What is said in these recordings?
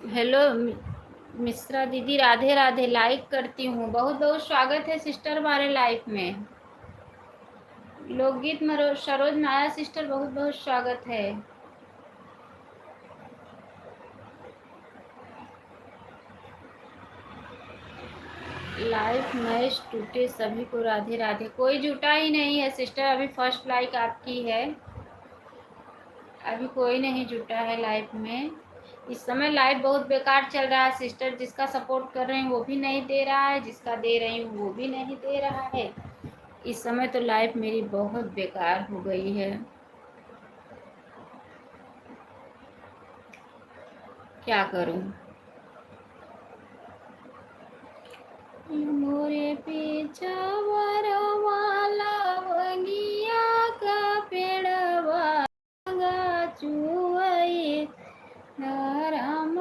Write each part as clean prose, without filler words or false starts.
Hello Mishra दीदी, Radhe Radhe. Like करती हूँ। बहुत बहुत स्वागत है सिस्टर हमारे लाइफ में। लोकगीत सरोज माया सिस्टर, बहुत बहुत स्वागत है। लाइफ मैच टूटे सभी को राधे राधे। कोई जुटा ही नहीं है सिस्टर, अभी फर्स्ट लाइक आपकी है। अभी कोई नहीं जुटा है लाइफ में। इस समय लाइफ बहुत बेकार चल रहा है सिस्टर। जिसका सपोर्ट कर रहे हैं वो भी नहीं दे रहा है, जिसका दे रही हूँ वो भी नहीं दे रहा है। इस समय तो लाइफ मेरी बहुत बेकार हो गई है। क्या करूं। मोरे पीछा वाला वंगिया का पेड़वा चुआई राम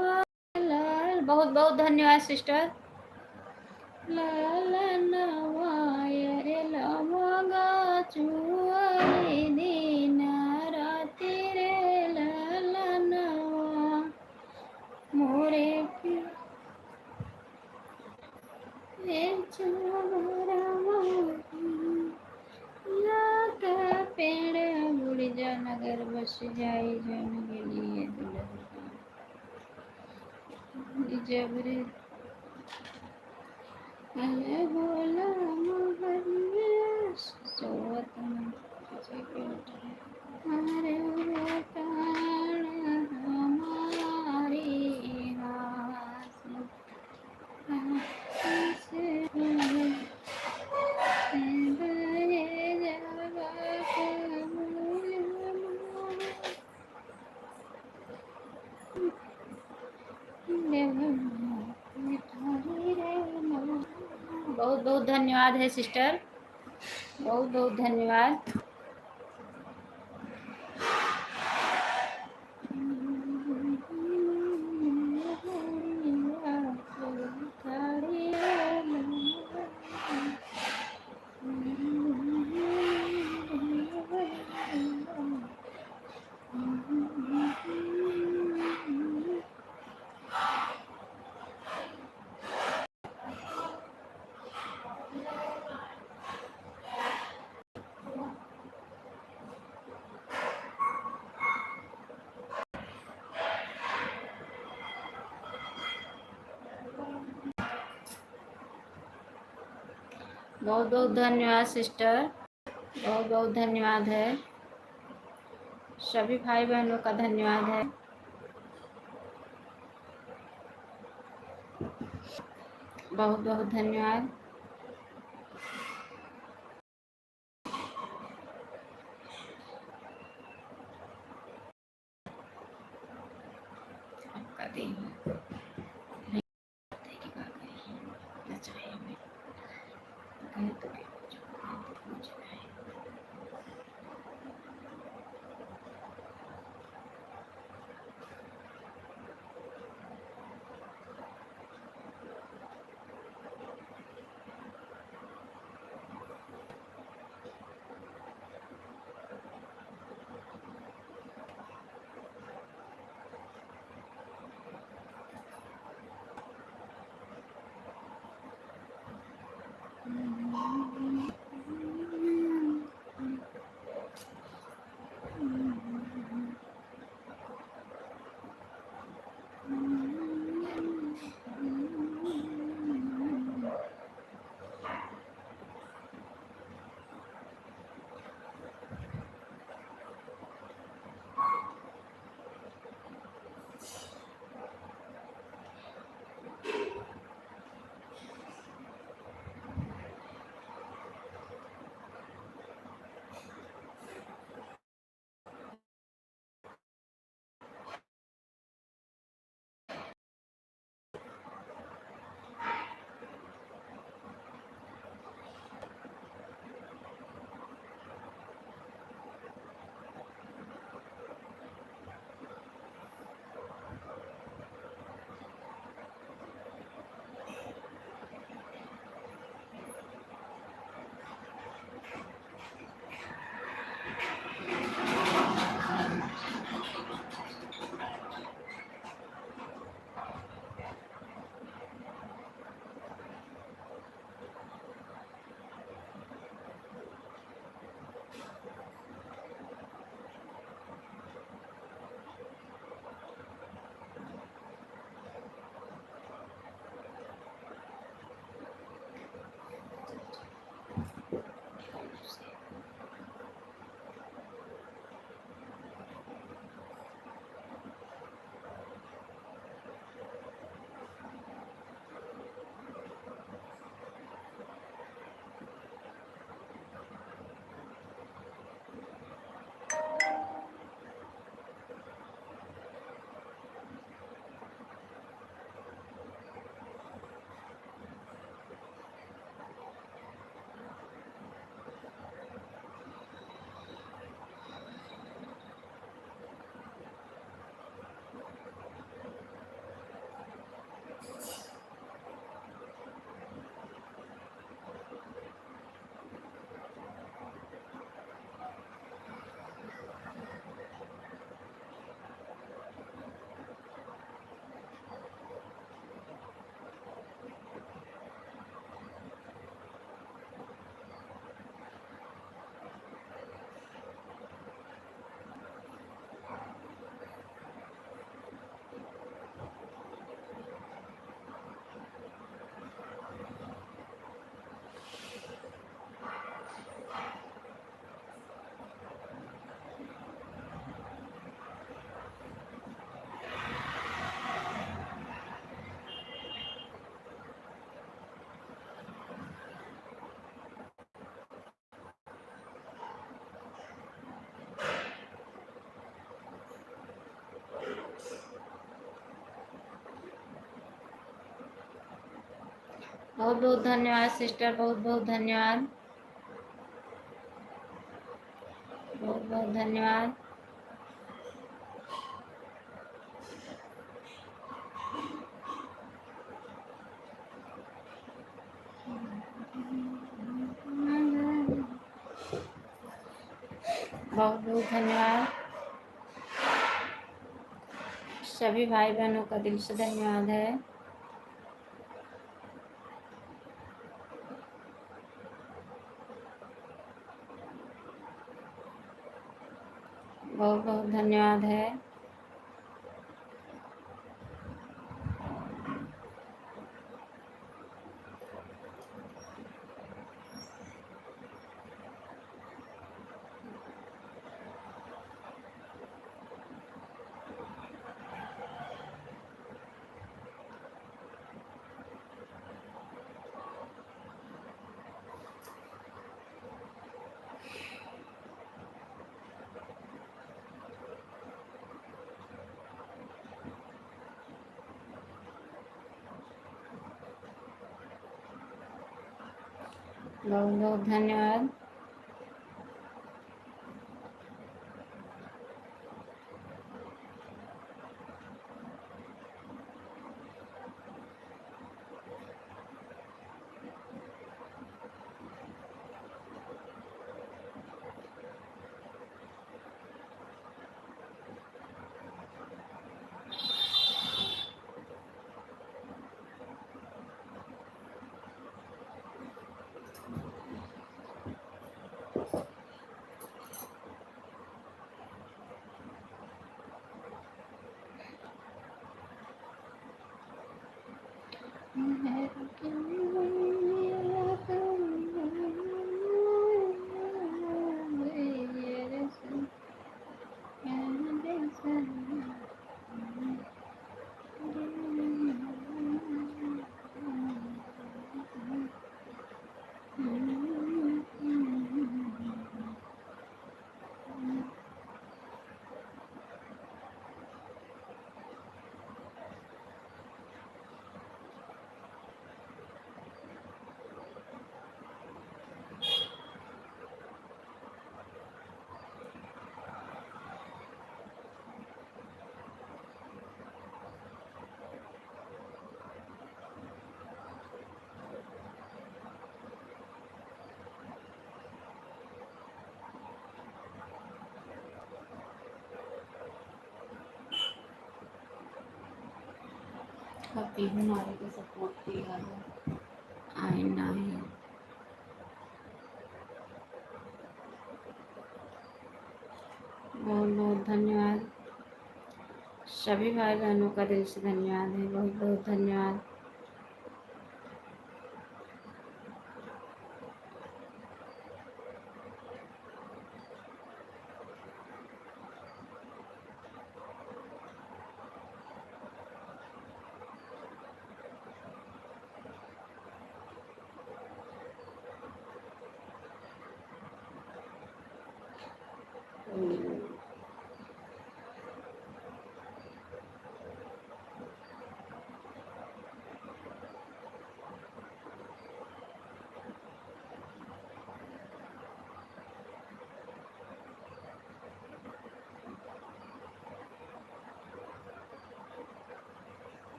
लाल। बहुत बहुत धन्यवाद सिस्टर। लाल नवाय रे लमगा चुआई दिन राति रे लाल नवा मोरे पेड़ बुढ़ जा नगर बस जाई जन के लिए जबरे बोला सोवत हमारे हमारी बहुत बहुत धन्यवाद है सिस्टर। बहुत बहुत धन्यवाद। बहुत बहुत धन्यवाद सिस्टर। बहुत बहुत धन्यवाद है। सभी भाई बहनों का धन्यवाद है। बहुत बहुत धन्यवाद। आपका दिन बहुत बहुत धन्यवाद सिस्टर, बहुत बहुत धन्यवाद, बहुत बहुत धन्यवाद। बहुत बहुत धन्यवाद। सभी भाई बहनों का दिल से धन्यवाद है। बहुत बहुत धन्यवाद है। बहुत बहुत धन्यवाद। कभी हमारे को सपोर्ट किया है आईना है। बहुत बहुत धन्यवाद। सभी भाई बहनों का दिल से धन्यवाद है। बहुत बहुत धन्यवाद।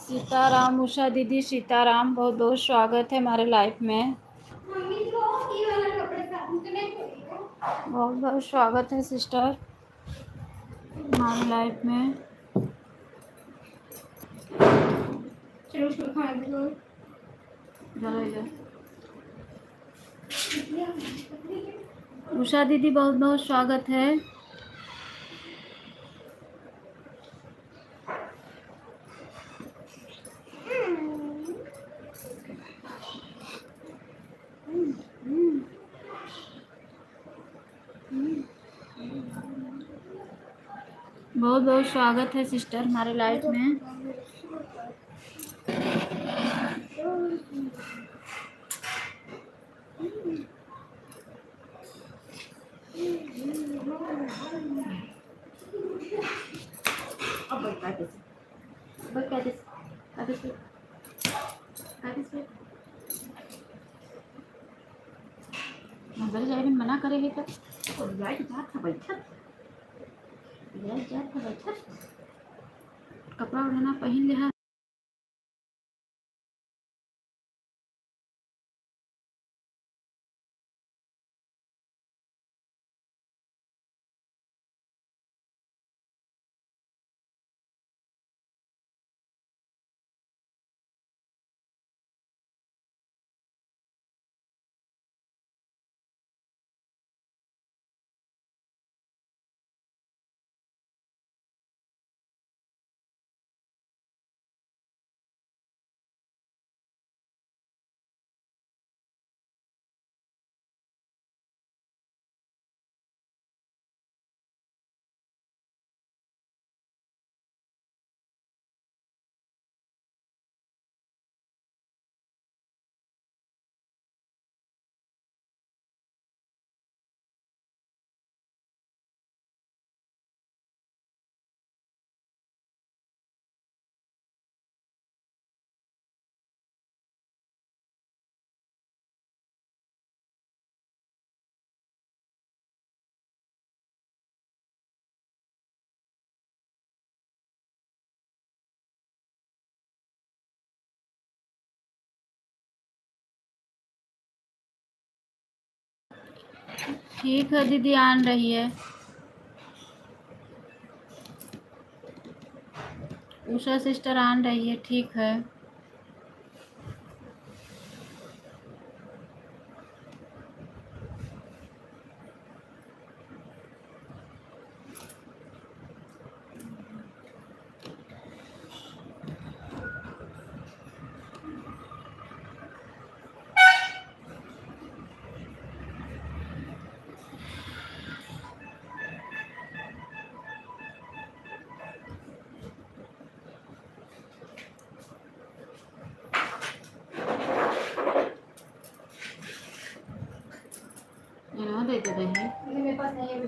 सीताराम उषा दीदी, सीताराम, बहुत बहुत स्वागत है हमारे लाइफ में। बहुत बहुत स्वागत है सिस्टर हमारे लाइफ में। चलो इधर। उषा दीदी, बहुत बहुत स्वागत है। बहुत बहुत स्वागत है सिस्टर हमारे लाइफ में। मना करेगी तो कपड़ा उड़ाना पहन लिया। ठीक है दीदी, आन रही है। उषा सिस्टर आन रही है, ठीक है। दे मेरे पास नहीं है अभी।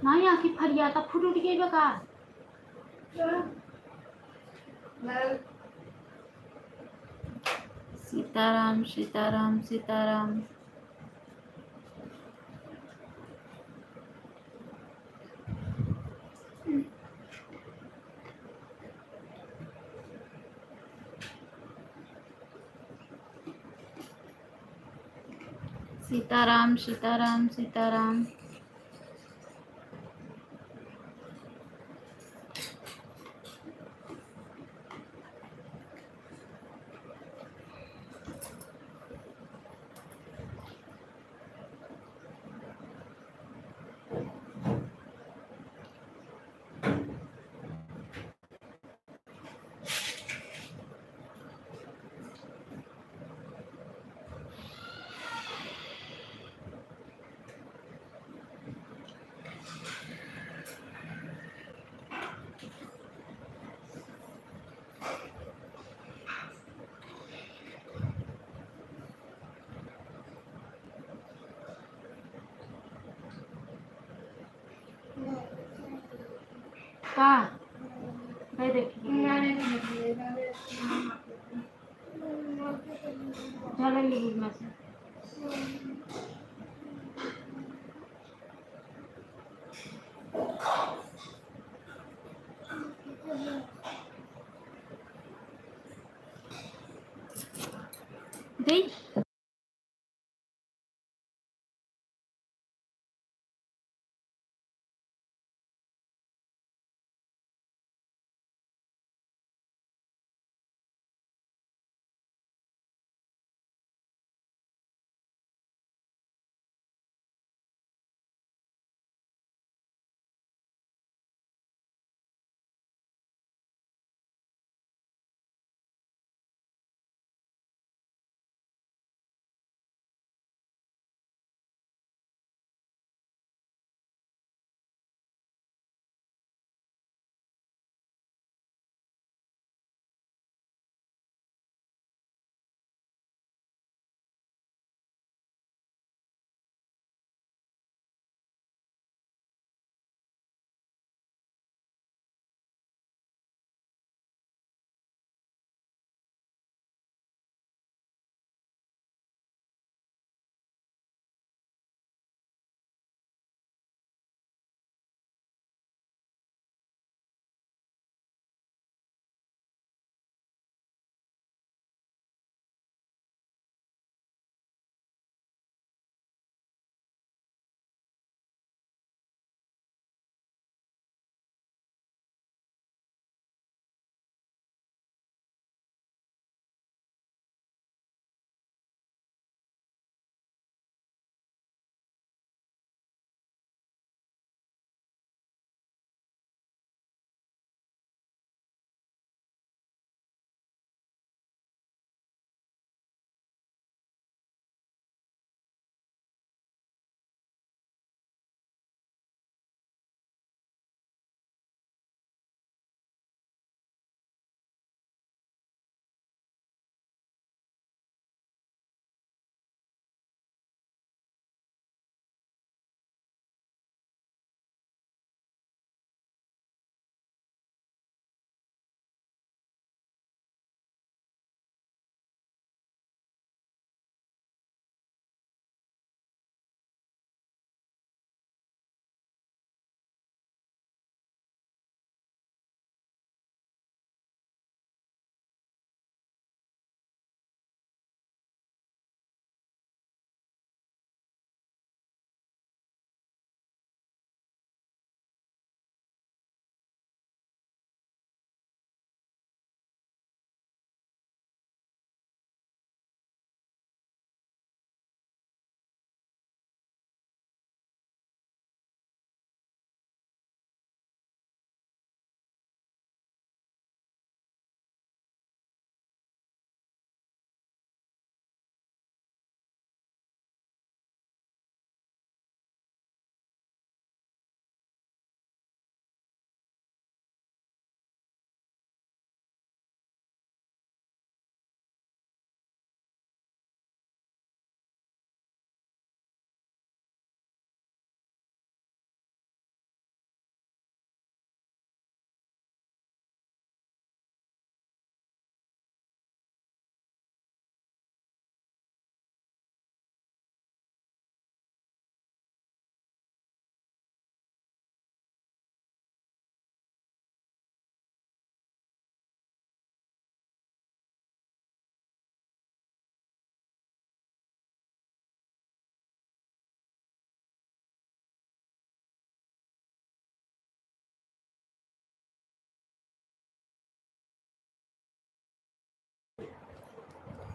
ना यहाँ की फरिया का फुट उठ गई बका। सीताराम सीताराम सीताराम। सीताराम सीताराम सीताराम। कहाँ भाई देखिए झाला लिहिली माझं दे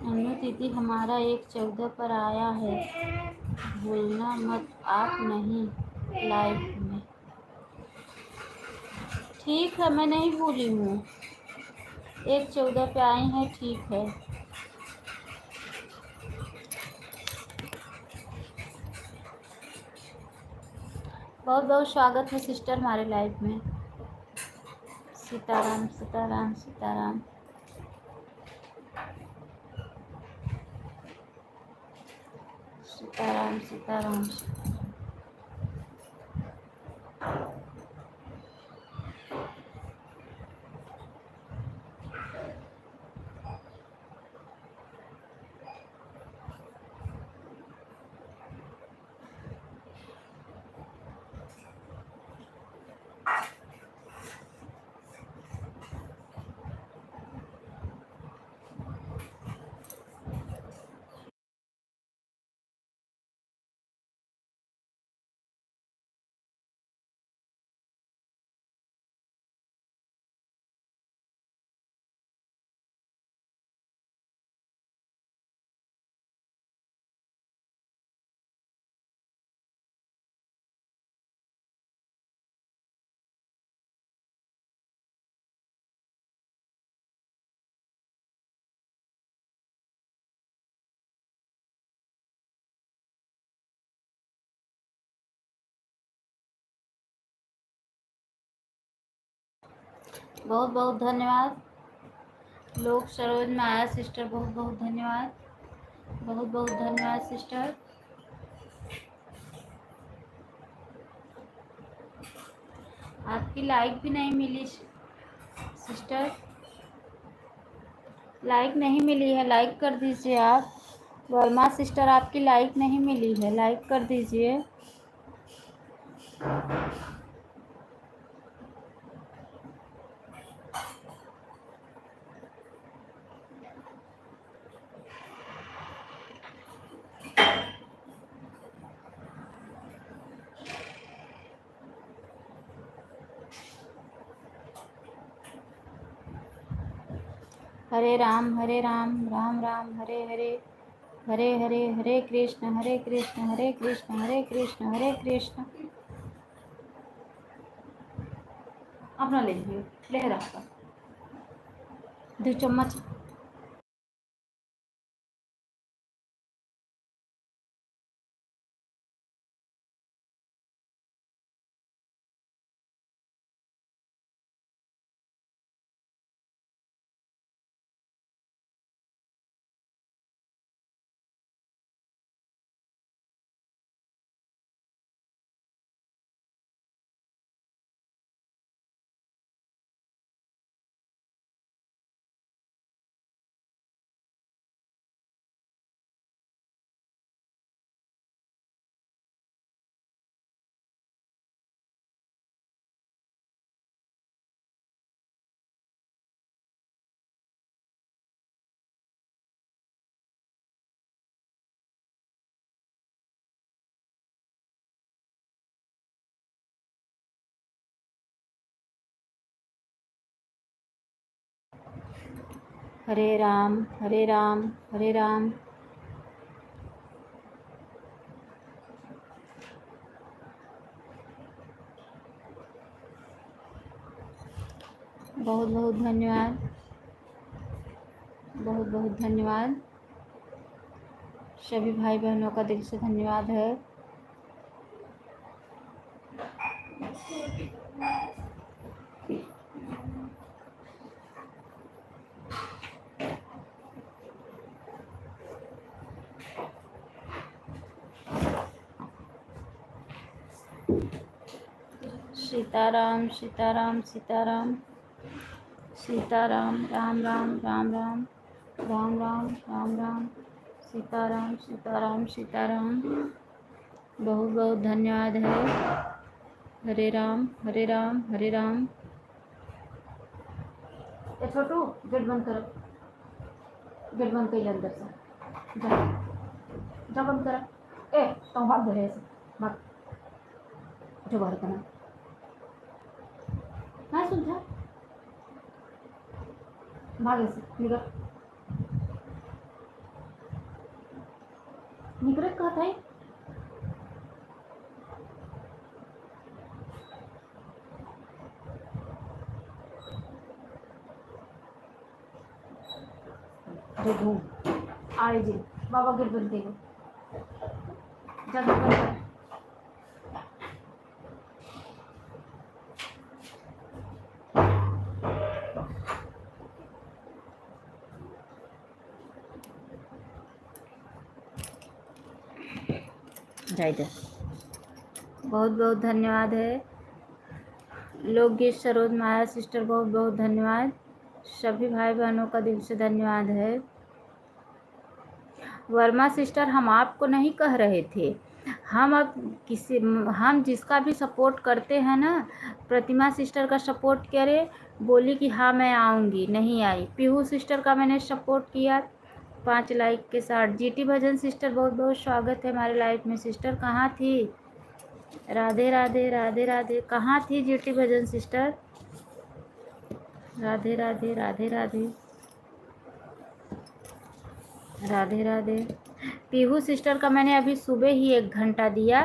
अनु दीदी हमारा 1/14 पर आया है, भूलना मत। आप नहीं लाइव में। ठीक है, मैं नहीं भूली हूँ। 1/14 पे आई हैं, ठीक है। बहुत बहुत स्वागत है सिस्टर हमारे लाइव में। सीताराम सीताराम सीताराम। सीताराम सीताराम। बहुत बहुत धन्यवाद। लोक सरोज माया सिस्टर, बहुत बहुत धन्यवाद। बहुत बहुत धन्यवाद सिस्टर। आपकी लाइक भी नहीं मिली सिस्टर, लाइक नहीं मिली है, लाइक कर दीजिए आप। वर्मा सिस्टर आपकी लाइक नहीं मिली है, लाइक कर दीजिए। हरे राम राम राम हरे हरे, हरे हरे, हरे कृष्ण हरे कृष्ण हरे कृष्ण हरे कृष्ण हरे कृष्ण। अपना ले लीजिए, ले रहा 2 चम्मच। हरे राम हरे राम हरे राम। बहुत बहुत धन्यवाद, बहुत बहुत धन्यवाद। सभी भाई बहनों का दिल से धन्यवाद है। सीताराम सीताराम सीताराम सीताराम, राम राम राम राम राम राम राम राम, सीताराम सीताराम सीताराम। बहुत बहुत धन्यवाद है। हरे राम हरे राम हरे राम। ए छोटू, गेट बंद करो, गेट बंद कर अंदर से जा, जा बंद करा। ए तो भाग रहे भाग, जो बाहर करना ना सुन, भागे से निकल, निकल कहा था। अरे घूम आए जी, बाबा गेट बंद देगा, जा गेट बंद कर। जाइए, बहुत बहुत धन्यवाद है। लोकगीत सरोज माया सिस्टर, बहुत बहुत धन्यवाद। सभी भाई बहनों का दिल से धन्यवाद है। वर्मा सिस्टर, हम आपको नहीं कह रहे थे, हम अब हम जिसका भी सपोर्ट करते हैं ना, प्रतिमा सिस्टर का सपोर्ट करे, बोली कि हाँ मैं आऊँगी, नहीं आई। पीहू सिस्टर का मैंने सपोर्ट किया 5 लाइक के साथ। जीटी भजन सिस्टर, बहुत बहुत स्वागत है हमारे लाइफ में। सिस्टर कहाँ थी? राधे राधे राधे राधे। कहाँ थी GT Bhajan sister? Radhe Radhe Radhe Radhe Radhe Radhe. Pihu sister का मैंने अभी सुबह ही 1 घंटा दिया,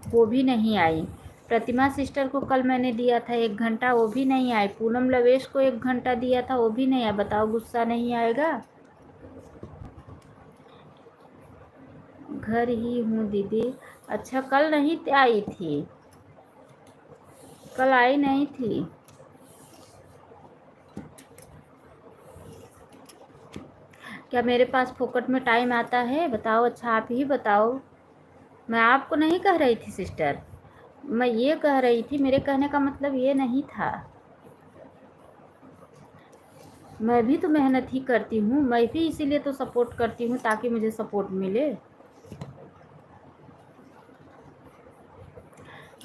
वो भी नहीं आई। प्रतिमा सिस्टर को कल मैंने दिया था 1 घंटा, वो भी नहीं आई। पूनम लवेश को 1 घंटा दिया था, वो भी नहीं आया। बताओ गुस्सा नहीं आएगा? घर ही हूँ दीदी। अच्छा, कल नहीं आई थी? कल आई नहीं थी? क्या मेरे पास फोकट में टाइम आता है? बताओ, अच्छा आप ही बताओ। मैं आपको नहीं कह रही थी सिस्टर, मैं ये कह रही थी, मेरे कहने का मतलब ये नहीं था। मैं भी तो मेहनत ही करती हूँ, मैं भी इसीलिए तो सपोर्ट करती हूँ ताकि मुझे सपोर्ट मिले।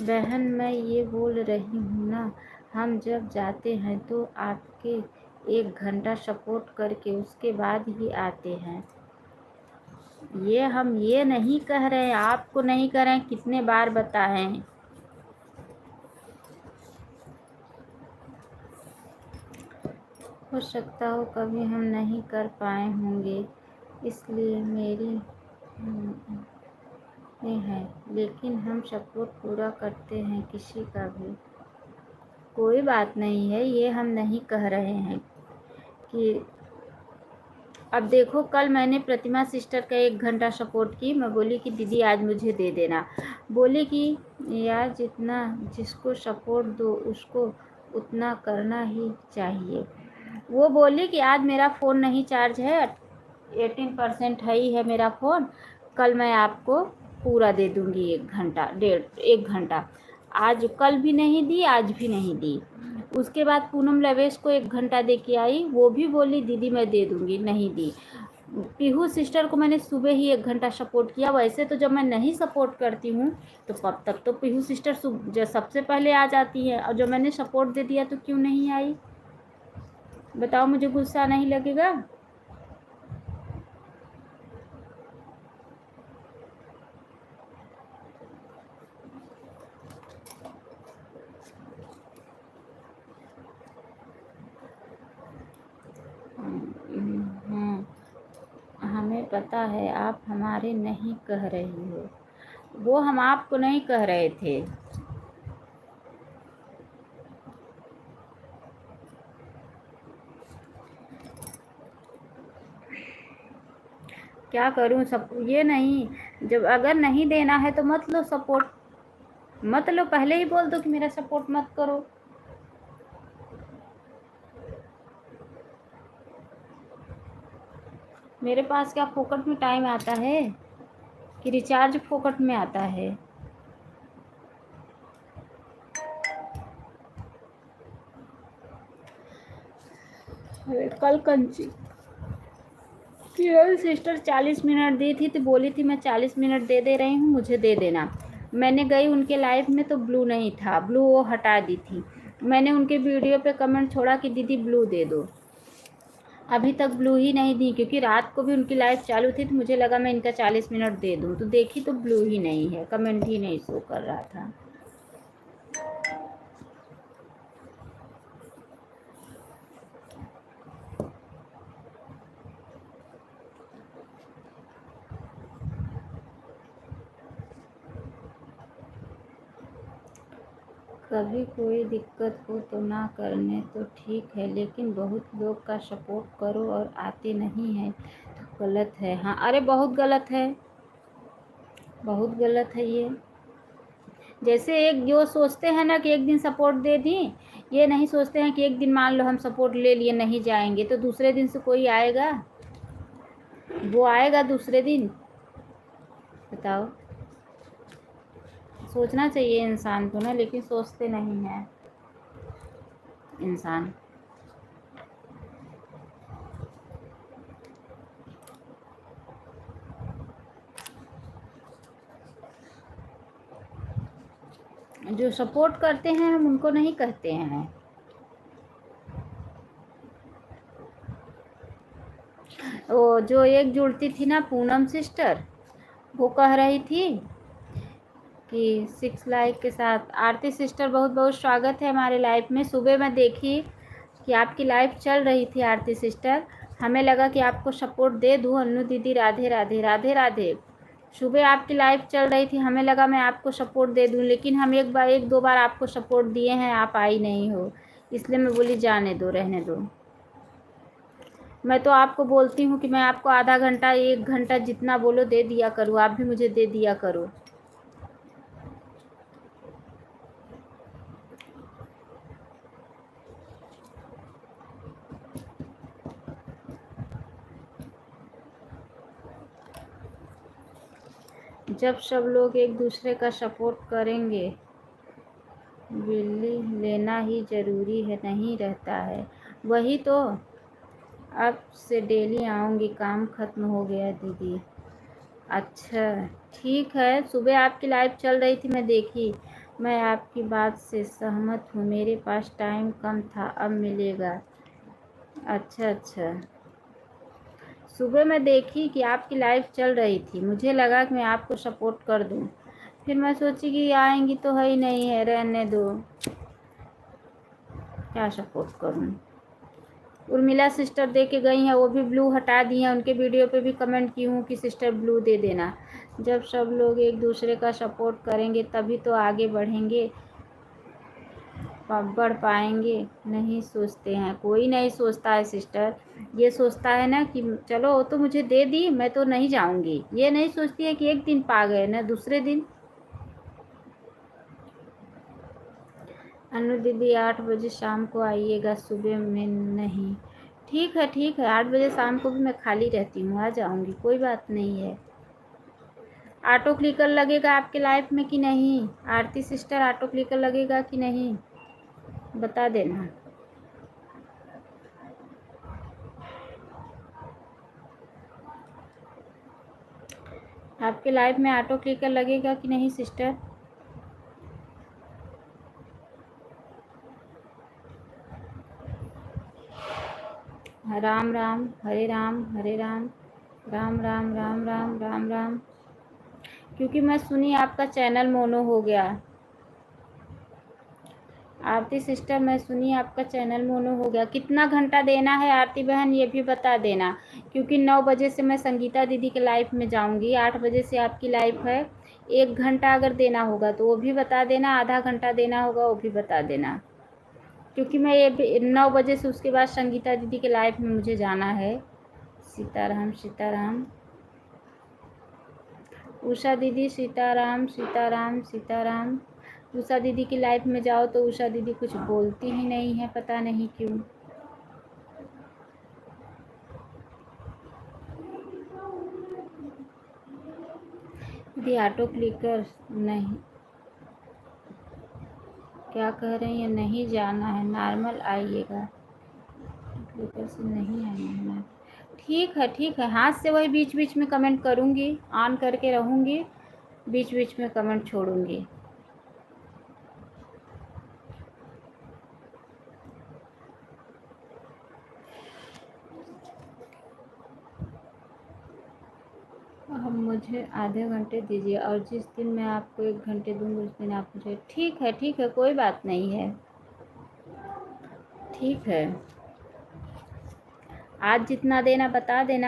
बहन मैं ये बोल रही हूँ ना, हम जब जाते हैं तो आपके 1 घंटा सपोर्ट करके उसके बाद ही आते हैं। ये हम ये नहीं कह रहे हैं, आपको नहीं कह रहे हैं, कितने बार बताएं। हो सकता हो कभी हम नहीं कर पाए होंगे, इसलिए मेरी ये है, लेकिन हम सपोर्ट पूरा करते हैं किसी का भी। कोई बात नहीं है, ये हम नहीं कह रहे हैं कि अब देखो, कल मैंने प्रतिमा सिस्टर का 1 घंटा सपोर्ट की। मैं बोली कि दीदी आज मुझे दे देना। बोली कि यार जितना जिसको सपोर्ट दो उसको उतना करना ही चाहिए। वो बोली कि आज मेरा फ़ोन नहीं चार्ज है, 18% है ही है मेरा फ़ोन, कल मैं आपको पूरा दे दूँगी 1 घंटा, 1 घंटा। आज कल भी नहीं दी, आज भी नहीं दी। उसके बाद पूनम लवेश को 1 घंटा दे के आई, वो भी बोली दीदी मैं दे दूँगी, नहीं दी। पीहू सिस्टर को मैंने सुबह ही 1 घंटा सपोर्ट किया। वैसे तो जब मैं नहीं सपोर्ट करती हूँ तो कब तक तो पीहू सिस्टर सबसे पहले आ जाती है, और जब मैंने सपोर्ट दे दिया तो क्यों नहीं आई? बताओ, मुझे गुस्सा नहीं लगेगा? हाँ, हमें पता है आप हमारे नहीं कह रही हो, वो हम आपको नहीं कह रहे थे। क्या करूं, सब ये नहीं, जब अगर नहीं देना है तो मत लो सपोर्ट, मत लो, पहले ही बोल दो कि मेरा सपोर्ट मत करो। मेरे पास क्या फोकट में टाइम आता है कि रिचार्ज फोकट में आता है? कल कंची किरण सिस्टर 40 मिनट दी थी तो बोली थी मैं 40 मिनट दे रही हूँ, मुझे दे देना। मैंने गई उनके लाइव में तो ब्लू नहीं था, ब्लू वो हटा दी थी। मैंने उनके वीडियो पे कमेंट छोड़ा कि दीदी ब्लू दे दो। अभी तक ब्लू ही नहीं दी, क्योंकि रात को भी उनकी लाइव चालू थी तो मुझे लगा मैं इनका 40 मिनट दे दूँ, तो देखी तो ब्लू ही नहीं है, कमेंट ही नहीं शो कर रहा था। कभी कोई दिक्कत हो तो ना करने तो ठीक है, लेकिन बहुत लोग का सपोर्ट करो और आते नहीं हैं तो गलत है। हाँ, अरे बहुत गलत है, बहुत गलत है ये। जैसे एक जो सोचते हैं ना कि एक दिन सपोर्ट दे दी, ये नहीं सोचते हैं कि एक दिन मान लो हम सपोर्ट ले लिए नहीं जाएंगे तो दूसरे दिन से कोई आएगा? वो आएगा दूसरे दिन? बताओ। सोचना चाहिए इंसान को ना, लेकिन सोचते नहीं हैं इंसान। जो सपोर्ट करते हैं हम उनको नहीं कहते हैं। वो जो एक जुड़ती थी ना पूनम सिस्टर, वो कह रही थी कि 6 लाइक के साथ आरती सिस्टर बहुत बहुत स्वागत है हमारे लाइव में। सुबह मैं देखी कि आपकी लाइव चल रही थी आरती सिस्टर, हमें लगा कि आपको सपोर्ट दे दूँ। अन्नू दीदी राधे राधे राधे राधे। सुबह आपकी लाइव चल रही थी, हमें लगा मैं आपको सपोर्ट दे दूँ, लेकिन हम एक दो बार आपको सपोर्ट दिए हैं, आप आई नहीं हो, इसलिए मैं बोली जाने दो, रहने दो। मैं तो आपको बोलती हूँ कि मैं आपको आधा घंटा 1 घंटा जितना बोलो दे दिया करूँ, आप भी मुझे दे दिया करो। जब सब लोग एक दूसरे का सपोर्ट करेंगे, बिल्ली लेना ही ज़रूरी है नहीं रहता है। वही तो, अब से डेली आऊँगी, काम ख़त्म हो गया दीदी। अच्छा ठीक है, सुबह आपकी लाइव चल रही थी, मैं देखी। मैं आपकी बात से सहमत हूँ, मेरे पास टाइम कम था, अब मिलेगा। अच्छा अच्छा, सुबह मैं देखी कि आपकी लाइव चल रही थी, मुझे लगा कि मैं आपको सपोर्ट कर दूं। फिर मैं सोची कि आएंगी तो है ही नहीं है, रहने दो, क्या सपोर्ट करूं। उर्मिला सिस्टर दे के गई हैं, वो भी ब्लू हटा दी हैं। उनके वीडियो पे भी कमेंट की हूँ कि सिस्टर ब्लू दे देना। जब सब लोग एक दूसरे का सपोर्ट करेंगे तभी तो आगे बढ़ेंगे, बढ़ पाएंगे। नहीं सोचते हैं, कोई नहीं सोचता है सिस्टर। ये सोचता है ना कि चलो वो तो मुझे दे दी, मैं तो नहीं जाऊंगी। ये नहीं सोचती है कि एक दिन पा गए ना दूसरे दिन। अनु दीदी 8 बजे शाम को आइएगा, सुबह में नहीं। ठीक है ठीक है, 8 बजे शाम को भी मैं खाली रहती हूँ, आ जाऊंगी, कोई बात नहीं है। ऑटो क्लिकर लगेगा आपके लाइफ में कि नहीं? आरती सिस्टर ऑटो क्लिकर लगेगा कि नहीं, बता देना। आपके लाइफ में ऑटो क्लिकर लगेगा कि नहीं सिस्टर? राम राम, हरे राम हरे राम, राम राम राम राम राम राम। क्योंकि मैं सुनी आपका चैनल मोनो हो गया। आरती सिस्टर, मैं सुनी आपका चैनल मोनो हो गया। कितना घंटा देना है आरती बहन, ये भी बता देना। क्योंकि 9 बजे से मैं संगीता दीदी के लाइव में जाऊंगी, 8 बजे से आपकी लाइव है। 1 घंटा अगर देना होगा तो वो भी बता देना, आधा घंटा देना होगा वो भी बता देना। क्योंकि मैं ये 9 बजे से उसके बाद संगीता दीदी के लाइव में मुझे जाना है। सीताराम सीताराम, उषा दीदी सीताराम सीताराम सीताराम। उषा दीदी की लाइफ में जाओ तो उषा दीदी कुछ बोलती ही नहीं है, पता नहीं क्यों। दीदी ऑटो क्लिकर नहीं, क्या कह रही है? नहीं जाना है, नॉर्मल आइएगा, क्लिकर से नहीं आना है। ठीक है, हाथ से वही बीच बीच में कमेंट करूँगी, ऑन करके रहूँगी, बीच बीच में कमेंट छोड़ूंगी। अब मुझे आधे घंटे दीजिए, और जिस दिन मैं आपको 1 घंटे दूँगी उस दिन आप मुझे। ठीक है, कोई बात नहीं है, ठीक है। आज जितना देना बता देना।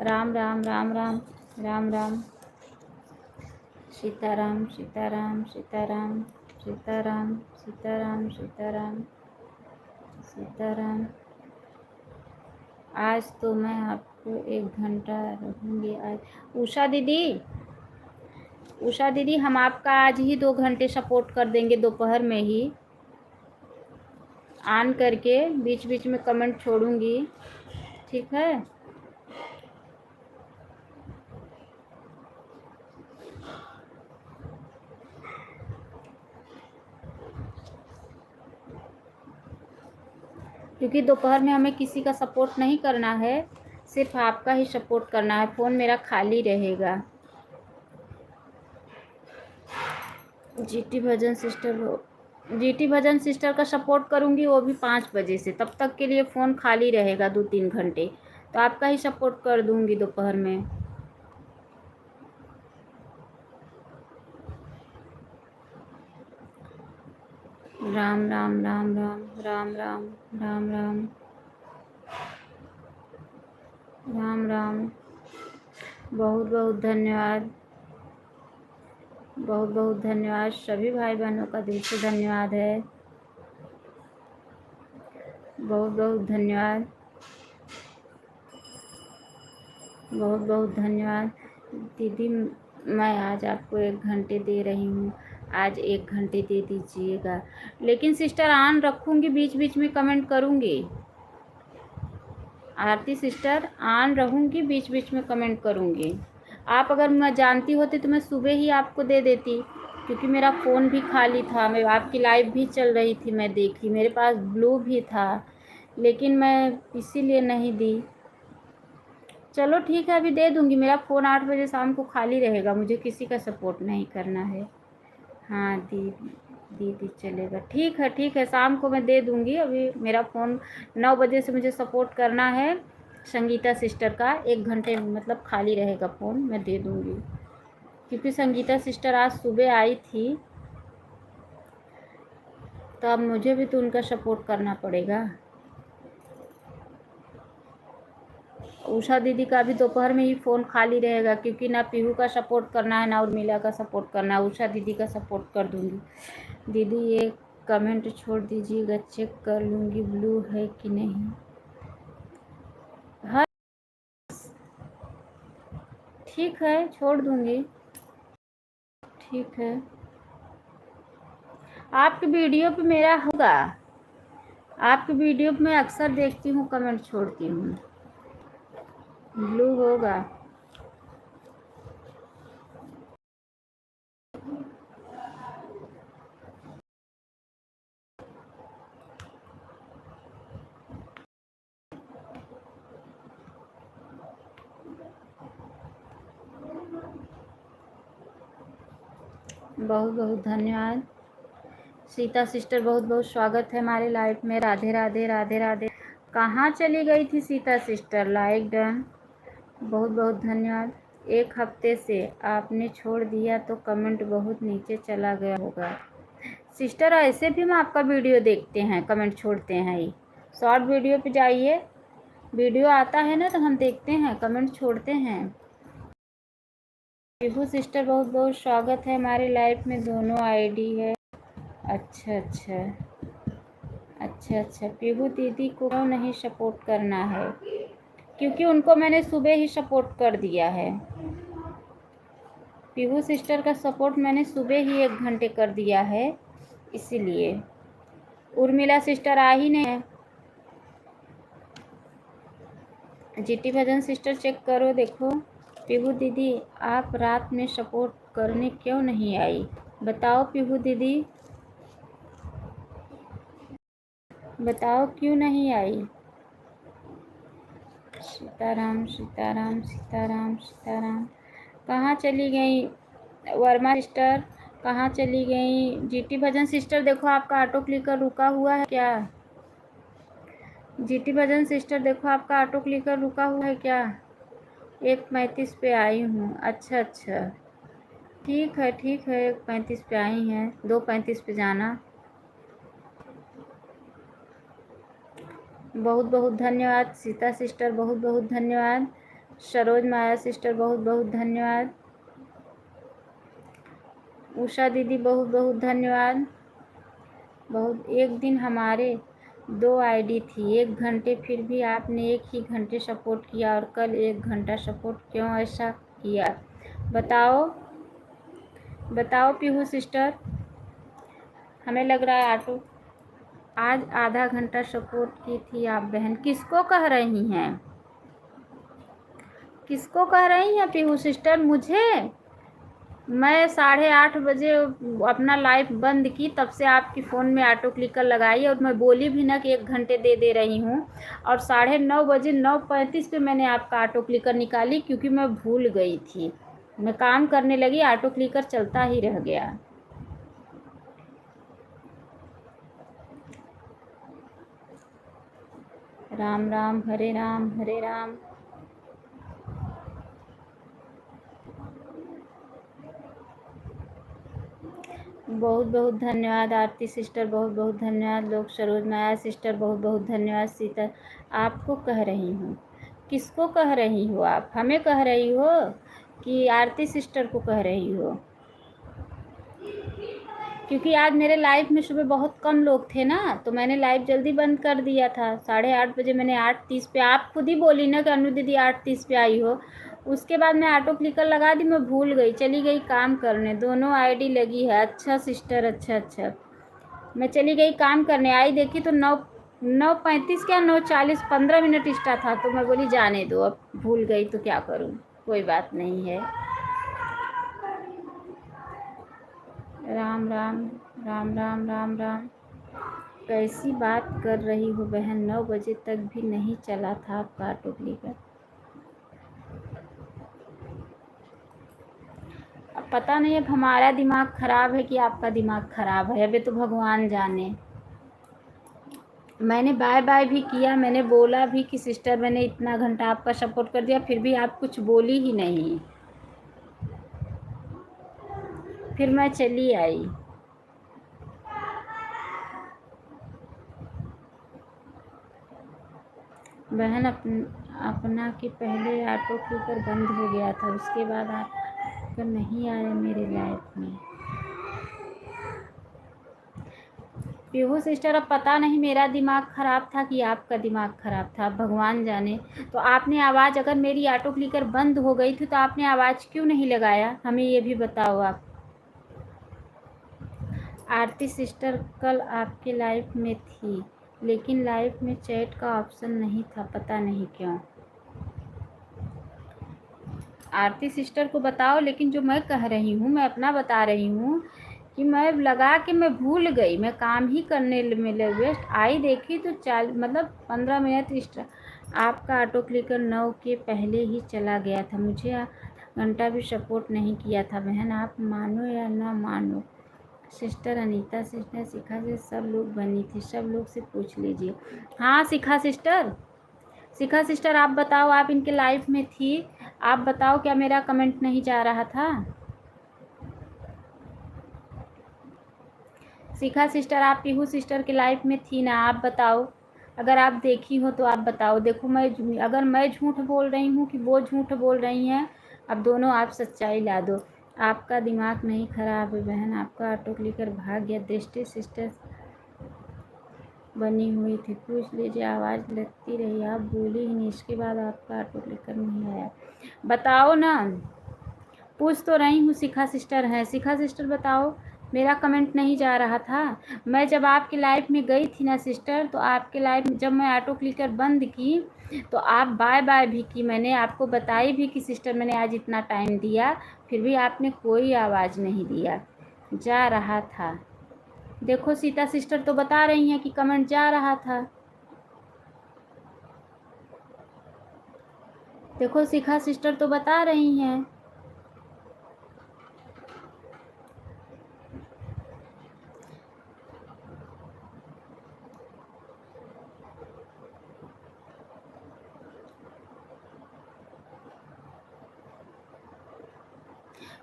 राम राम राम राम राम राम, सीताराम सीताराम सीताराम सीताराम सीताराम सीताराम सीताराम। आज तो मैं आपको 1 घंटा रहूँगी। आज उषा दीदी हम आपका आज ही 2 घंटे सपोर्ट कर देंगे, दोपहर में ही ऑन करके बीच बीच में कमेंट छोड़ूंगी, ठीक है। क्योंकि दोपहर में हमें किसी का सपोर्ट नहीं करना है, सिर्फ आपका ही सपोर्ट करना है। फ़ोन मेरा खाली रहेगा। जीटी भजन सिस्टर का सपोर्ट करूंगी, वो भी 5 बजे से। तब तक के लिए फ़ोन खाली रहेगा 2-3 घंटे, तो आपका ही सपोर्ट कर दूंगी दोपहर में। राम राम राम राम राम राम राम राम राम राम। बहुत बहुत धन्यवाद, बहुत बहुत धन्यवाद। सभी भाई बहनों का दिल से धन्यवाद है, बहुत बहुत धन्यवाद, बहुत बहुत धन्यवाद। दीदी मैं आज आपको 1 घंटे दे रही हूँ, आज 1 घंटे दे दीजिएगा। लेकिन सिस्टर ऑन रखूँगी, बीच बीच में कमेंट करूँगी। आरती सिस्टर ऑन रहूँगी, बीच बीच में कमेंट करूँगी। आप अगर मैं जानती होती तो मैं सुबह ही आपको दे देती, क्योंकि मेरा फ़ोन भी खाली था, मैं आपकी लाइव भी चल रही थी, मैं देखी, मेरे पास ब्लू भी था, लेकिन मैं इसीलिए नहीं दी। चलो ठीक है, अभी दे दूँगी। मेरा फ़ोन 8 बजे शाम को खाली रहेगा, मुझे किसी का सपोर्ट नहीं करना है। हाँ दीदी चलेगा, ठीक है, शाम को मैं दे दूँगी। अभी मेरा फ़ोन 9 बजे से मुझे सपोर्ट करना है संगीता सिस्टर का, 1 घंटे मतलब खाली रहेगा फ़ोन, मैं दे दूँगी। क्योंकि संगीता सिस्टर आज सुबह आई थी, तो अब मुझे भी तो उनका सपोर्ट करना पड़ेगा। उषा दीदी का भी दोपहर में ही फ़ोन खाली रहेगा, क्योंकि ना पीहू का सपोर्ट करना है ना उर्मिला का सपोर्ट करना है, उषा दीदी का सपोर्ट कर दूँगी। दीदी ये कमेंट छोड़ दीजिएगा, चेक कर लूँगी ब्लू है कि नहीं। हाँ ठीक है, छोड़ दूँगी, ठीक है। आपके वीडियो पे मेरा होगा, आपके वीडियो पे मैं अक्सर देखती हूँ, कमेंट छोड़ती हूँ, ब्लू होगा। बहुत बहुत धन्यवाद सीता सिस्टर, बहुत बहुत स्वागत है हमारे लाइफ में। राधे राधे राधे राधे। कहाँ चली गई थी सीता सिस्टर? लाइक डन, बहुत बहुत धन्यवाद। 1 हफ्ते से आपने छोड़ दिया तो कमेंट बहुत नीचे चला गया होगा। सिस्टर ऐसे भी हम आपका वीडियो देखते हैं, कमेंट छोड़ते हैं ही। शॉर्ट वीडियो पे जाइए, वीडियो आता है ना तो हम देखते हैं, कमेंट छोड़ते हैं। पीहू सिस्टर बहुत बहुत स्वागत है हमारे लाइफ में, दोनों आईडी है। अच्छा, पीहू दीदी को क्यों नहीं सपोर्ट करना है? क्योंकि उनको मैंने सुबह ही सपोर्ट कर दिया है। पीहू सिस्टर का सपोर्ट मैंने सुबह ही 1 घंटे कर दिया है, इसीलिए। उर्मिला सिस्टर आ ही नहीं है। जीटी भजन सिस्टर चेक करो, देखो। पीहू दीदी आप रात में सपोर्ट करने क्यों नहीं आई? बताओ पीहू दीदी, बताओ क्यों नहीं आई? सीताराम सीताराम सीताराम सीताराम। कहाँ चली गई वर्मा सिस्टर? कहाँ चली गई? जीटी भजन सिस्टर देखो, आपका ऑटो क्लिकर रुका हुआ है क्या? जीटी भजन सिस्टर देखो, आपका ऑटो क्लिकर रुका हुआ है क्या? 1:35 पे आई हूँ। अच्छा, ठीक है 1:35 पे आई हैं, 2:35 पे जाना। बहुत बहुत धन्यवाद सीता सिस्टर, बहुत बहुत धन्यवाद। सरोज माया सिस्टर बहुत बहुत धन्यवाद। उषा दीदी बहुत बहुत धन्यवाद। बहुत, एक दिन हमारे 2 आईडी थी, 1 घंटे, फिर भी आपने 1 ही घंटे सपोर्ट किया, और कल 1 घंटा सपोर्ट, क्यों ऐसा किया? बताओ पीहू सिस्टर। हमें लग रहा है ऑटो। आज आधा घंटा सपोर्ट की थी आप बहन। किसको कह रही हैं? किसको कह रही हैं पीहू सिस्टर? मुझे? मैं 8:30 बजे अपना लाइव बंद की, तब से आपकी फ़ोन में ऑटो क्लिकर लगाई, और मैं बोली भी ना कि 1 घंटे दे रही हूँ, और 9:30 बजे 9:35 पे मैंने आपका ऑटो क्लिकर निकाली, क्योंकि मैं भूल गई थी। मैं काम करने लगी, ऑटो क्लिकर चलता ही रह गया। राम राम हरे राम हरे राम। बहुत बहुत धन्यवाद आरती सिस्टर, बहुत बहुत धन्यवाद। लोग सरोज माया सिस्टर बहुत बहुत धन्यवाद। सीता, आपको कह रही हूँ। किसको कह रही हो आप? हमें कह रही हो कि आरती सिस्टर को कह रही हो? क्योंकि आज मेरे लाइव में सुबह बहुत कम लोग थे ना, तो मैंने लाइव जल्दी बंद कर दिया था। 8:30 बजे मैंने 8:30 पे, आप खुद ही बोली ना कि अनु दीदी 8:30 पे आई हो। उसके बाद मैं ऑटो क्लिकर लगा दी, मैं भूल गई, चली गई काम करने। दोनों आईडी लगी है। अच्छा सिस्टर, अच्छा। मैं चली गई काम करने, आई देखी तो 9:35 क्या 9:40, 15 मिनट एक्स्ट्रा था, तो मैं बोली जाने दो, अब भूल गई तो क्या करूँ। कोई बात नहीं है। राम राम राम राम राम राम। कैसी बात कर रही हो बहन, 9 बजे तक भी नहीं चला था आपका ऑटो क्लिकर। अब पता नहीं अब हमारा दिमाग खराब है कि आपका दिमाग खराब है, अभी तो भगवान जाने। मैंने बाय बाय भी किया, मैंने बोला भी कि सिस्टर मैंने इतना घंटा आपका सपोर्ट कर दिया, फिर भी आप कुछ बोली ही नहीं। फिर मैं चली आई। बहन अपना कि पहले ऑटो क्लिकर बंद हो गया था, उसके बाद आप नहीं आए मेरे लाइफ में। पीहू सिस्टर अब पता नहीं मेरा दिमाग ख़राब था कि आपका दिमाग ख़राब था, भगवान जाने। तो आपने आवाज़, अगर मेरी ऑटो क्लिकर बंद हो गई थी तो आपने आवाज़ क्यों नहीं लगाया, हमें ये भी बताओ आप। आरती सिस्टर कल आपके लाइफ में थी, लेकिन लाइफ में चैट का ऑप्शन नहीं था, पता नहीं क्यों। आरती सिस्टर को बताओ, लेकिन जो मैं कह रही हूँ, मैं अपना बता रही हूँ कि मैं लगा के मैं भूल गई, मैं काम ही करने में वेस्ट आई, देखी तो 15 मिनट एक्स्ट्रा आपका ऑटो क्लिकर 9 के पहले ही चला गया था। मुझे घंटा भी सपोर्ट नहीं किया था बहन, आप मानो या ना मानो। सिस्टर अनीता सिस्टर, शिखा से सब लोग बनी थी, सब लोग से पूछ लीजिए। हाँ शिखा सिस्टर, शिखा सिस्टर आप बताओ, आप इनके लाइफ में थी, आप बताओ क्या मेरा कमेंट नहीं जा रहा था। शिखा सिस्टर आप पीहू सिस्टर के लाइफ में थी ना, आप बताओ, अगर आप देखी हो तो आप बताओ। देखो अगर मैं झूठ बोल रही हूँ कि वो झूठ बोल रही हैं, अब दोनों आप सच्चाई ला दो। आपका दिमाग नहीं खराब है बहन, आपका ऑटो क्लिकर भाग गया। दृष्टि सिस्टर बनी हुई थी, पूछ लीजिए, आवाज़ लगती रही, आप बोली ही नहीं, इसके बाद आपका ऑटो क्लिकर नहीं आया। बताओ ना, पूछ तो रही हूँ। शिखा सिस्टर है, शिखा सिस्टर बताओ, मेरा कमेंट नहीं जा रहा था। मैं जब आपकी लाइफ में गई थी ना सिस्टर, तो आपके लाइफ में जब मैं ऑटो क्लिकर बंद की तो आप बाय बाय भी की, मैंने आपको बताई भी कि सिस्टर मैंने आज इतना टाइम दिया, फिर भी आपने कोई आवाज़ नहीं दिया, जा रहा था। देखो सीता सिस्टर तो बता रही हैं कि कमेंट जा रहा था। देखो शिखा सिस्टर तो बता रही हैं।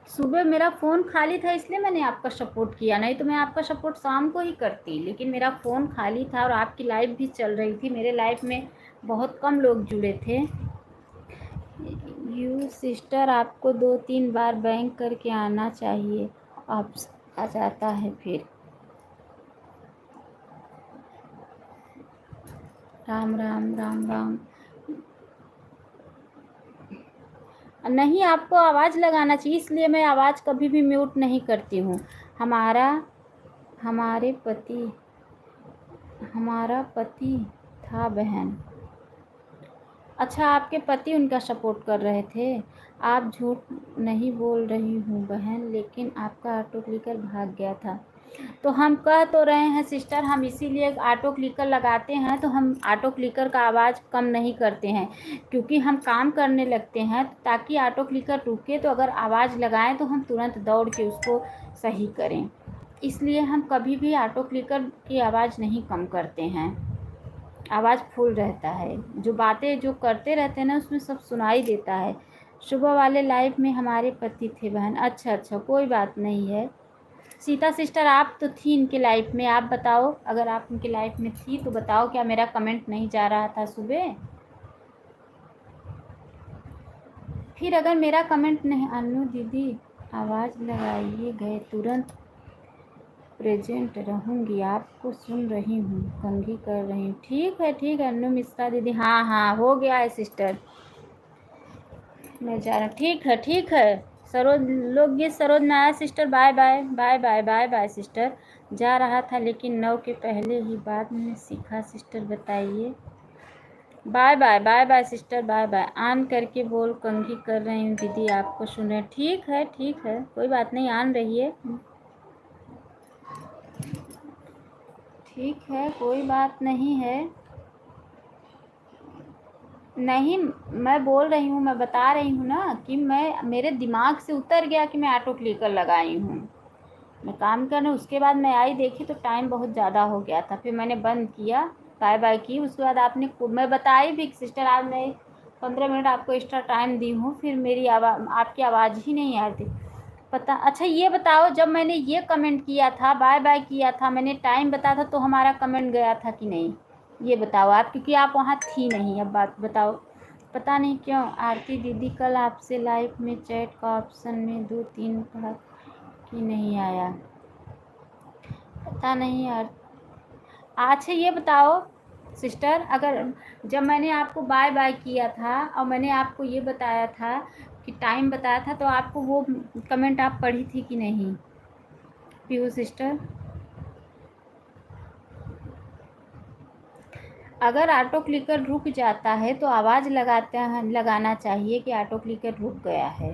सुबह मेरा फ़ोन खाली था, इसलिए मैंने आपका सपोर्ट किया, नहीं तो मैं आपका सपोर्ट शाम को ही करती, लेकिन मेरा फ़ोन खाली था और आपकी लाइव भी चल रही थी। मेरे लाइफ में बहुत कम लोग जुड़े थे। यू सिस्टर आपको 2-3 बार बैंक करके आना चाहिए, आप आ जाता है फिर। राम राम राम राम। नहीं, आपको आवाज़ लगाना चाहिए, इसलिए मैं आवाज़ कभी भी म्यूट नहीं करती हूँ। हमारा पति था बहन। अच्छा, आपके पति उनका सपोर्ट कर रहे थे। आप झूठ नहीं बोल रही हूँ बहन, लेकिन आपका ऑटो क्लिकर भाग गया था। तो हम कह तो रहे हैं सिस्टर, हम इसीलिए ऑटो क्लिकर लगाते हैं, तो हम ऑटो क्लिकर का आवाज़ कम नहीं करते हैं, क्योंकि हम काम करने लगते हैं, ताकि ऑटो क्लिकर रुके तो अगर आवाज़ लगाएं तो हम तुरंत दौड़ के उसको सही करें। इसलिए हम कभी भी ऑटो क्लिकर की आवाज़ नहीं कम करते हैं, आवाज़ फुल रहता है। जो बातें जो करते रहते हैं ना, उसमें सब सुनाई देता है। सुबह वाले लाइफ में हमारे पति थे बहन। अच्छा, कोई बात नहीं है। सीता सिस्टर आप तो थी इनके लाइफ में, आप बताओ, अगर आप इनके लाइफ में थी तो बताओ, क्या मेरा कमेंट नहीं जा रहा था सुबह? फिर अगर मेरा कमेंट नहीं, अनु दीदी आवाज़ लगाइए, गए तुरंत प्रेजेंट रहूँगी, आपको सुन रही हूँ, कंघी कर रही हूँ। ठीक है अनु मिश्रा दीदी, हाँ हो गया है सिस्टर, मैं जा रहा हूँ। ठीक है सरोज लोकगीत, सरोज नाया sister, bye bye bye bye bye bye sister. जा रहा था लेकिन 9 के पहले ही, बाद में शिखा सिस्टर बताइए। Bye bye, bye bye sister, bye bye. On करके बोल, कंघी कर रही हूँ दीदी, आपको सुन रहे। ठीक है, ठीक है, कोई बात नहीं, ऑन रहिए। ठीक है, कोई बात नहीं है। नहीं, मैं बोल रही हूँ, मैं बता रही हूँ ना कि मैं, मेरे दिमाग से उतर गया कि मैं ऑटो क्लिकर लगाई हूँ। मैं काम करने, उसके बाद मैं आई, देखी तो टाइम बहुत ज़्यादा हो गया था, फिर मैंने बंद किया, बाय बाय की। उसके बाद आपने, मैं बताई भी सिस्टर, आज मैं 15 मिनट आपको एक्स्ट्रा टाइम दी हूँ, फिर मेरी आवाज़, आपकी आवाज़ ही नहीं आ रही पता। अच्छा ये बताओ, जब मैंने ये कमेंट किया था, बाय बाय किया था, मैंने टाइम बताया था, तो हमारा कमेंट गया था कि नहीं, ये बताओ आप, क्योंकि आप वहाँ थी नहीं। अब बात बताओ। पता नहीं क्यों आरती दीदी, कल आपसे लाइव में चैट का ऑप्शन में 2-3 बार कि नहीं आया, पता नहीं यार। अच्छा ये बताओ सिस्टर, अगर जब मैंने आपको बाय बाय किया था और मैंने आपको ये बताया था कि टाइम बताया था, तो आपको वो कमेंट आप पढ़ी थी कि नहीं पीहू सिस्टर? अगर ऑटो क्लिकर रुक जाता है तो आवाज़ लगाना चाहिए कि ऑटो क्लिकर रुक गया है।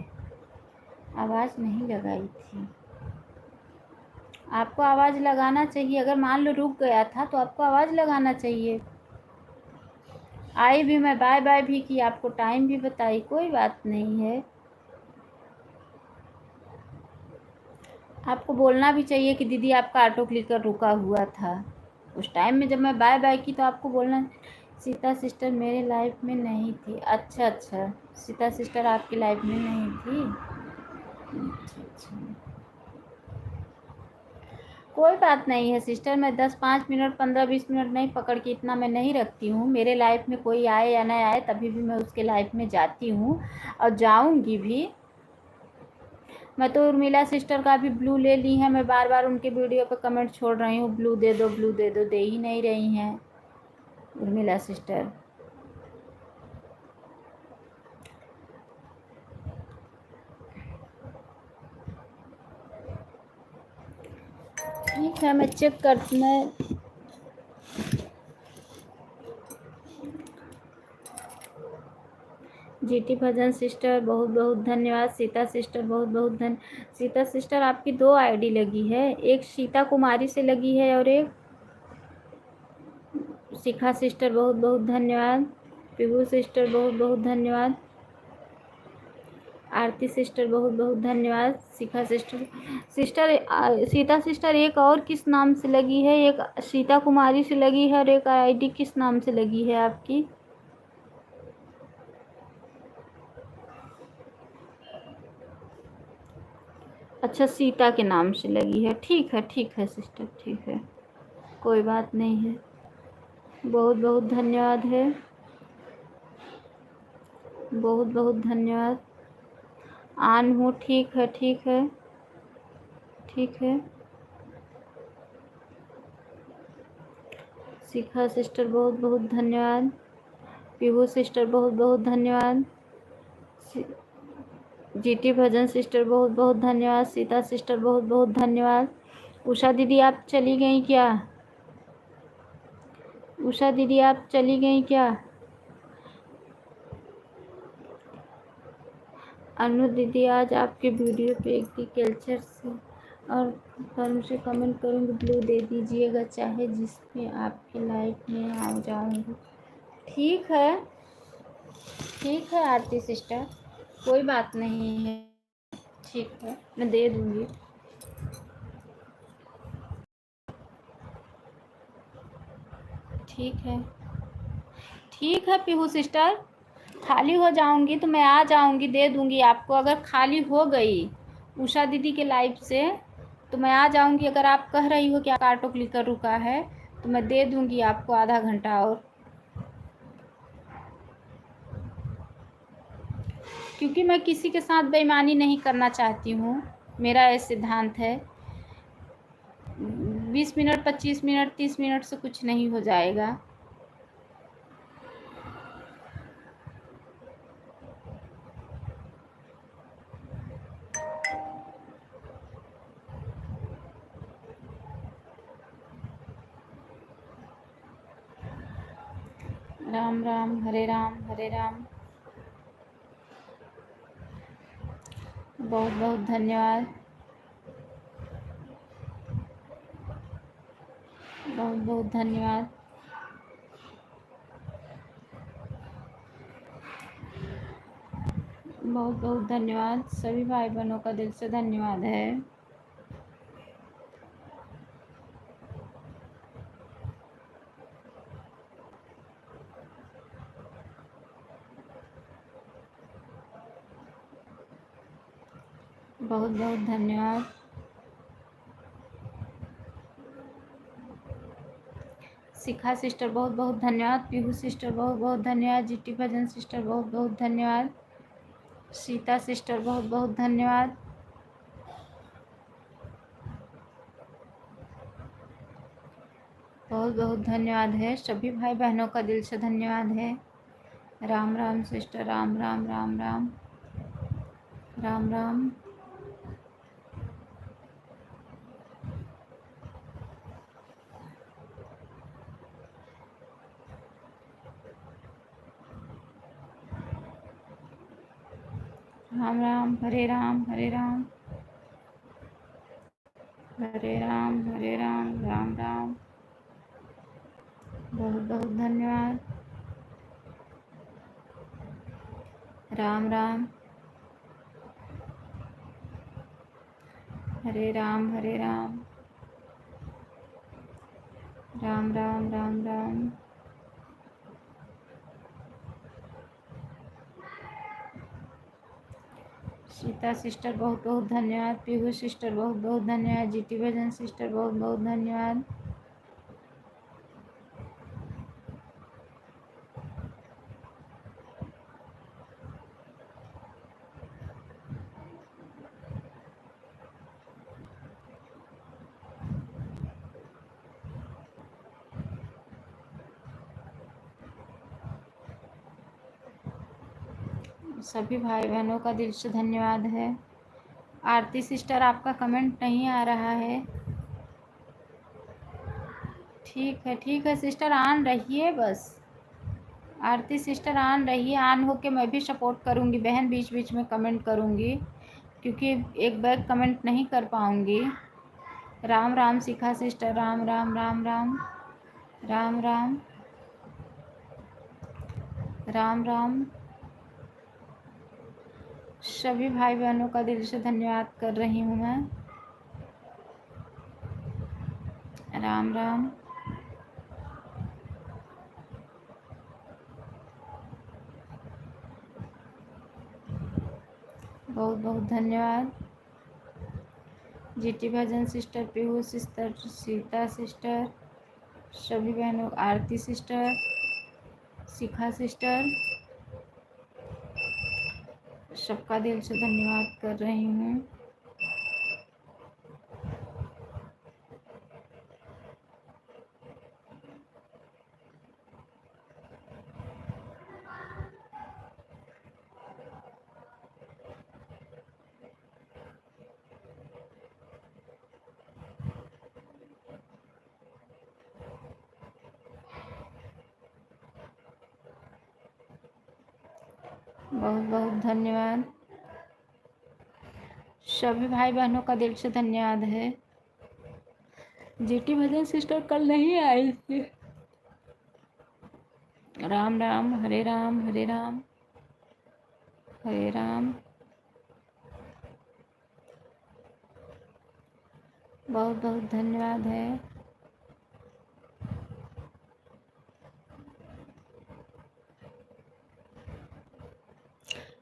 आवाज़ नहीं लगाई थी, आपको आवाज़ लगाना चाहिए। अगर मान लो रुक गया था तो आपको आवाज़ लगाना चाहिए। आई भी, मैं बाय बाय भी की, आपको टाइम भी बताई, कोई बात नहीं है। आपको बोलना भी चाहिए कि दीदी आपका ऑटो क्लिकर रुका हुआ था। उस टाइम में जब मैं बाय बाय की तो आपको बोलना। सीता सिस्टर मेरे लाइफ में नहीं थी। अच्छा अच्छा, सीता सिस्टर आपकी लाइफ में नहीं थी। अच्छा अच्छा, कोई बात नहीं है सिस्टर। मैं 10-5 मिनट, 15-20 मिनट नहीं पकड़ के, इतना मैं नहीं रखती हूँ। मेरे लाइफ में कोई आए या ना आए, तभी भी मैं उसके लाइफ में जाती हूँ और जाऊँगी भी। मैं तो उर्मिला सिस्टर का भी ब्लू ले ली है। मैं बार बार उनके वीडियो पे कमेंट छोड़ रही हूँ, ब्लू दे दो, ब्लू दे दो, दे ही नहीं रही हैं उर्मिला सिस्टर। ठीक है, मैं चेक कर, मैं जीटी भजन सिस्टर बहुत बहुत धन्यवाद। सीता सिस्टर बहुत बहुत सीता सिस्टर आपकी 2 आईडी लगी है, एक सीता कुमारी से लगी है और एक शिखा सिस्टर बहुत बहुत धन्यवाद। पीहू सिस्टर बहुत बहुत धन्यवाद। आरती सिस्टर बहुत बहुत धन्यवाद। शिखा सिस्टर, सीता सिस्टर एक और किस नाम से लगी है? एक सीता कुमारी से लगी है और एक आईडी किस नाम से लगी है आपकी? अच्छा, सीता के नाम से लगी है। ठीक है सिस्टर, ठीक है, कोई बात नहीं है। बहुत बहुत धन्यवाद है, बहुत बहुत धन्यवाद। आन हूँ, ठीक है, ठीक है, ठीक है। शिखा सिस्टर बहुत बहुत धन्यवाद। पीहू सिस्टर बहुत बहुत धन्यवाद। जीटी भजन सिस्टर बहुत बहुत धन्यवाद। सीता सिस्टर बहुत बहुत धन्यवाद। उषा दीदी आप चली गई क्या? उषा दीदी आप चली गई क्या? अनु दीदी आज आपके वीडियो पे एग्रीकल्चर से और फर्म से कमेंट करूँगी, ब्लू दे दीजिएगा, चाहे जिसमें आपके लाइफ में आ जाऊँगी। ठीक है, ठीक है आरती सिस्टर, कोई बात नहीं है। ठीक है, मैं दे दूँगी। ठीक है, ठीक है पीहू सिस्टर, खाली हो जाऊंगी तो मैं आ जाऊंगी, दे दूंगी आपको। अगर खाली हो गई उषा दीदी के लाइफ से तो मैं आ जाऊंगी। अगर आप कह रही हो कि ऑटो क्लिकर रुका है तो मैं दे दूंगी आपको आधा घंटा और, क्योंकि मैं किसी के साथ बेईमानी नहीं करना चाहती हूँ। मेरा ये सिद्धांत है। 20 मिनट, 25 मिनट, 30 मिनट से कुछ नहीं हो जाएगा। राम राम, हरे राम, हरे राम। बहुत बहुत धन्यवाद, बहुत बहुत धन्यवाद। बहुत बहुत धन्यवाद, सभी भाई बहनों का दिल से धन्यवाद है। बहुत बहुत धन्यवाद। शिखा सिस्टर बहुत बहुत धन्यवाद। पीहू सिस्टर बहुत बहुत धन्यवाद। जीटी भजन सिस्टर बहुत बहुत धन्यवाद। सीता सिस्टर बहुत बहुत धन्यवाद। बहुत बहुत धन्यवाद है, सभी भाई बहनों का दिल से धन्यवाद है। राम राम सिस्टर, राम राम, राम राम, राम राम। राम राम, हरे राम, हरे राम, हरे राम, हरे राम, राम राम। बहुत बहुत धन्यवाद। राम राम, हरे राम, हरे राम, राम राम, राम राम। सीता सिस्टर बहुत बहुत धन्यवाद। पीहू सिस्टर बहुत बहुत धन्यवाद। जीटी भजन सिस्टर बहुत बहुत धन्यवाद। सभी भाई बहनों का दिल से धन्यवाद है। आरती सिस्टर आपका कमेंट नहीं आ रहा है। ठीक है सिस्टर, ऑन रहिए बस। आरती सिस्टर ऑन रहिए, ऑन होके मैं भी सपोर्ट करूँगी बहन, बीच बीच में कमेंट करूँगी क्योंकि एक बैग कमेंट नहीं कर पाऊँगी। राम राम शिखा सिस्टर, राम राम, राम राम, राम राम, राम राम। सभी भाई बहनों का दिल से धन्यवाद कर रही हूँ मैं। राम राम। बहुत बहुत धन्यवाद। GT Bhajan sister, Pihu sister, Sita sister, सभी बहनों, आरती सिस्टर, शिखा सिस्टर, सबका दिल से धन्यवाद कर रही हूँ। बहुत बहुत धन्यवाद। सभी भाई बहनों का दिल से धन्यवाद है। जीटी भजन सिस्टर कल नहीं आई थी। राम राम, हरे राम, हरे राम, हरे राम। बहुत बहुत धन्यवाद है।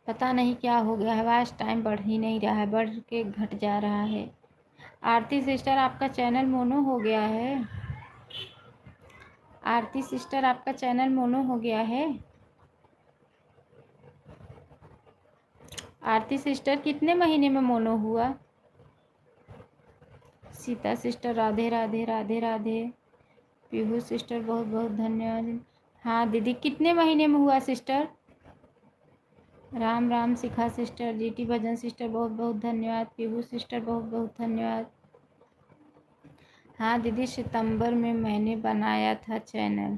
पता नहीं क्या हो गया है, आज टाइम बढ़ ही नहीं रहा है, बढ़ के घट जा रहा है। आरती सिस्टर आपका चैनल मोनो हो गया है। आरती सिस्टर आपका चैनल मोनो हो गया है। आरती सिस्टर कितने महीने में मोनो हुआ? सीता सिस्टर राधे राधे, राधे राधे। पीहू सिस्टर बहुत बहुत धन्यवाद। हाँ दीदी, कितने महीने में हुआ सिस्टर? राम राम शिखा सिस्टर, जीटी भजन सिस्टर बहुत बहुत धन्यवाद। पीहू सिस्टर बहुत बहुत धन्यवाद। हाँ दीदी, सितंबर में मैंने बनाया था चैनल।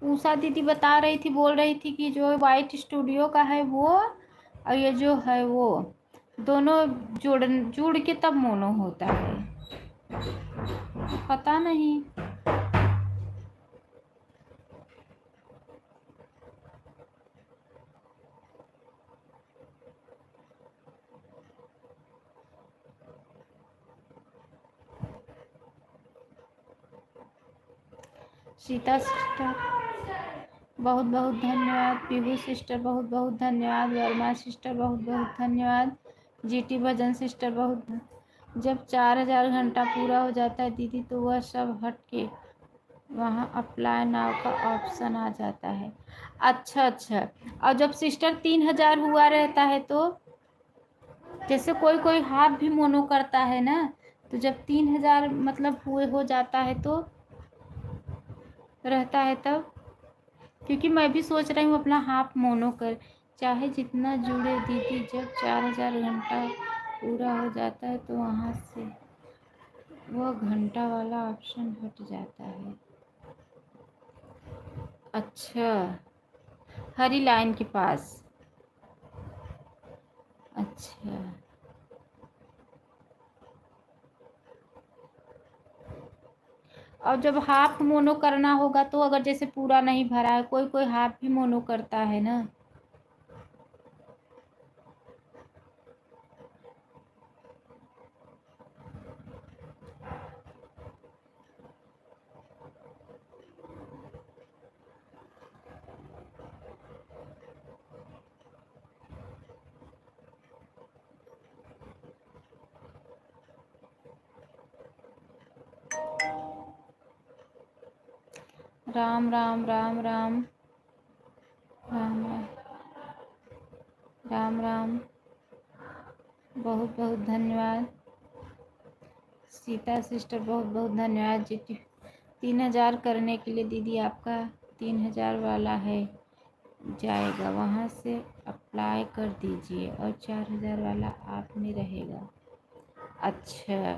उषा दीदी बता रही थी, बोल रही थी कि जो वाइट स्टूडियो का है वो और ये जो है वो दोनों जुड़ के तब मोनो होता है। पता नहीं। सीता सिस्टर बहुत बहुत धन्यवाद। पीहू सिस्टर बहुत बहुत धन्यवाद। वर्मा सिस्टर बहुत बहुत धन्यवाद। जीटी भजन सिस्टर बहुत। जब 4000 घंटा पूरा हो जाता है दीदी तो वह सब हट के वहाँ अप्लाई नाउ का ऑप्शन आ जाता है। अच्छा अच्छा। और जब सिस्टर 3000 हुआ रहता है तो जैसे कोई कोई हाफ भी मोनो करता है ना, तो जब 3000 मतलब हुए हो जाता है तो रहता है तब, क्योंकि मैं भी सोच रही हूँ अपना हाफ मोनो कर, चाहे जितना जुड़े दीदी, जब 4000 घंटा पूरा हो जाता है तो वहाँ से वह घंटा वाला ऑप्शन हट जाता है। अच्छा, हरी लाइन के पास। अच्छा और जब हाफ मोनो करना होगा तो अगर जैसे पूरा नहीं भरा है, कोई कोई हाफ भी मोनो करता है ना। राम राम राम राम राम राम राम राम। बहुत बहुत धन्यवाद। सीता सिस्टर बहुत बहुत धन्यवाद जी। 3000 करने के लिए दीदी आपका 3000 वाला है जाएगा, वहाँ से अप्लाई कर दीजिए और 4000 वाला आप में रहेगा। अच्छा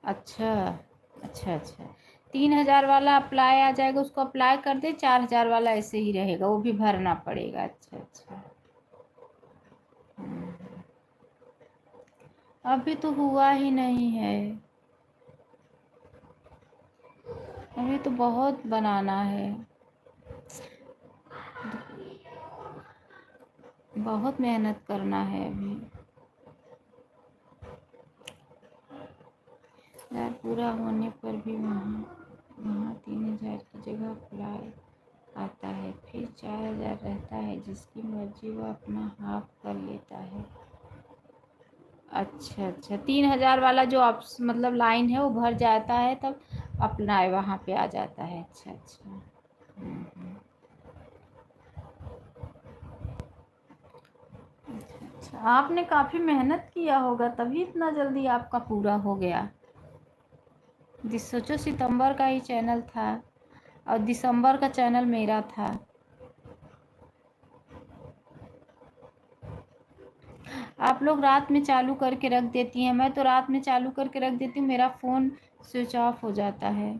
अच्छा अच्छा अच्छा। 3000 वाला अप्लाई आ जाएगा, उसको अप्लाई कर दे, 4000 वाला ऐसे ही रहेगा, वो भी भरना पड़ेगा। अच्छा अच्छा। अभी तो हुआ ही नहीं है, अभी तो बहुत बनाना है, बहुत मेहनत करना है अभी। यार पूरा होने पर भी वहाँ वहाँ 3000 की जगह अप्लाई आता है, फिर 4000 रहता है, जिसकी मर्जी वो अपना हाफ कर लेता है। अच्छा अच्छा, 3000 वाला जो मतलब लाइन है वो भर जाता है तब अपना वहाँ पे आ जाता है। अच्छा अच्छा। हम्म। अच्छा, आपने काफ़ी मेहनत किया होगा तभी इतना जल्दी आपका पूरा हो गया। सोचो सितंबर का ही चैनल था और दिसंबर का चैनल मेरा था। आप लोग रात में चालू करके रख देती हैं, मैं तो रात में चालू करके रख देती हूँ, मेरा फ़ोन स्विच ऑफ हो जाता है।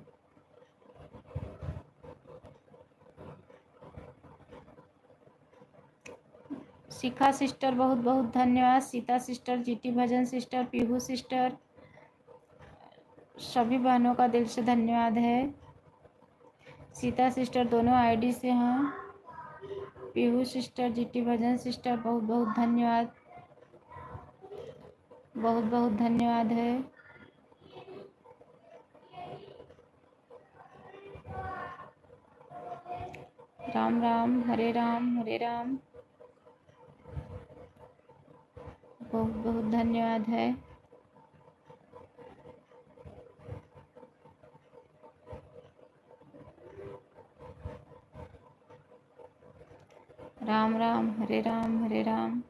शिखा सिस्टर बहुत बहुत धन्यवाद। Sita sister, GT Bhajan sister, Pihu sister, सभी बहनों का दिल से धन्यवाद है। सीता सिस्टर दोनों आईडी से हैं। Pihu sister, GT Bhajan sister बहुत बहुत धन्यवाद, बहुत बहुत धन्यवाद है। राम राम हरे राम हरे राम। बहुत बहुत धन्यवाद है। राम राम हरे राम हरे राम।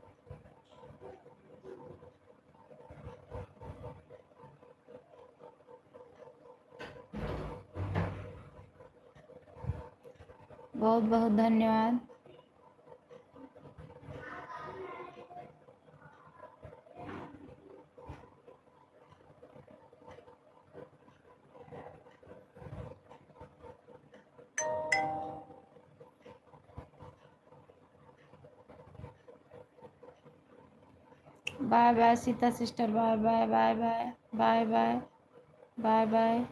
बहुत बहुत धन्यवाद। Bye bye Sita sister, bye bye bye bye bye bye bye bye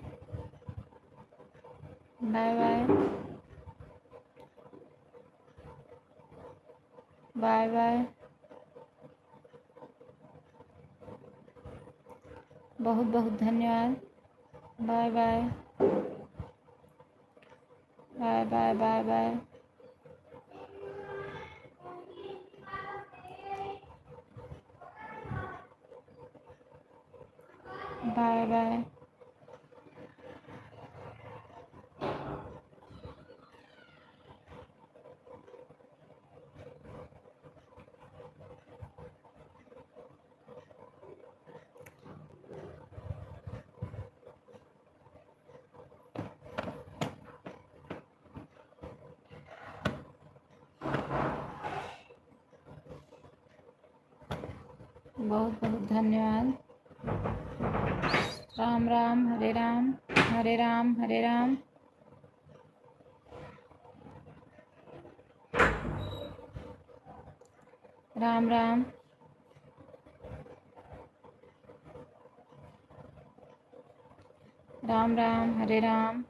bye bye bye bye. बहुत बहुत धन्यवाद। Bye bye bye bye bye bye bye bye. बहुत बहुत धन्यवाद। राम राम, हरे राम, हरे राम, हरे राम। राम राम। राम राम, हरे राम।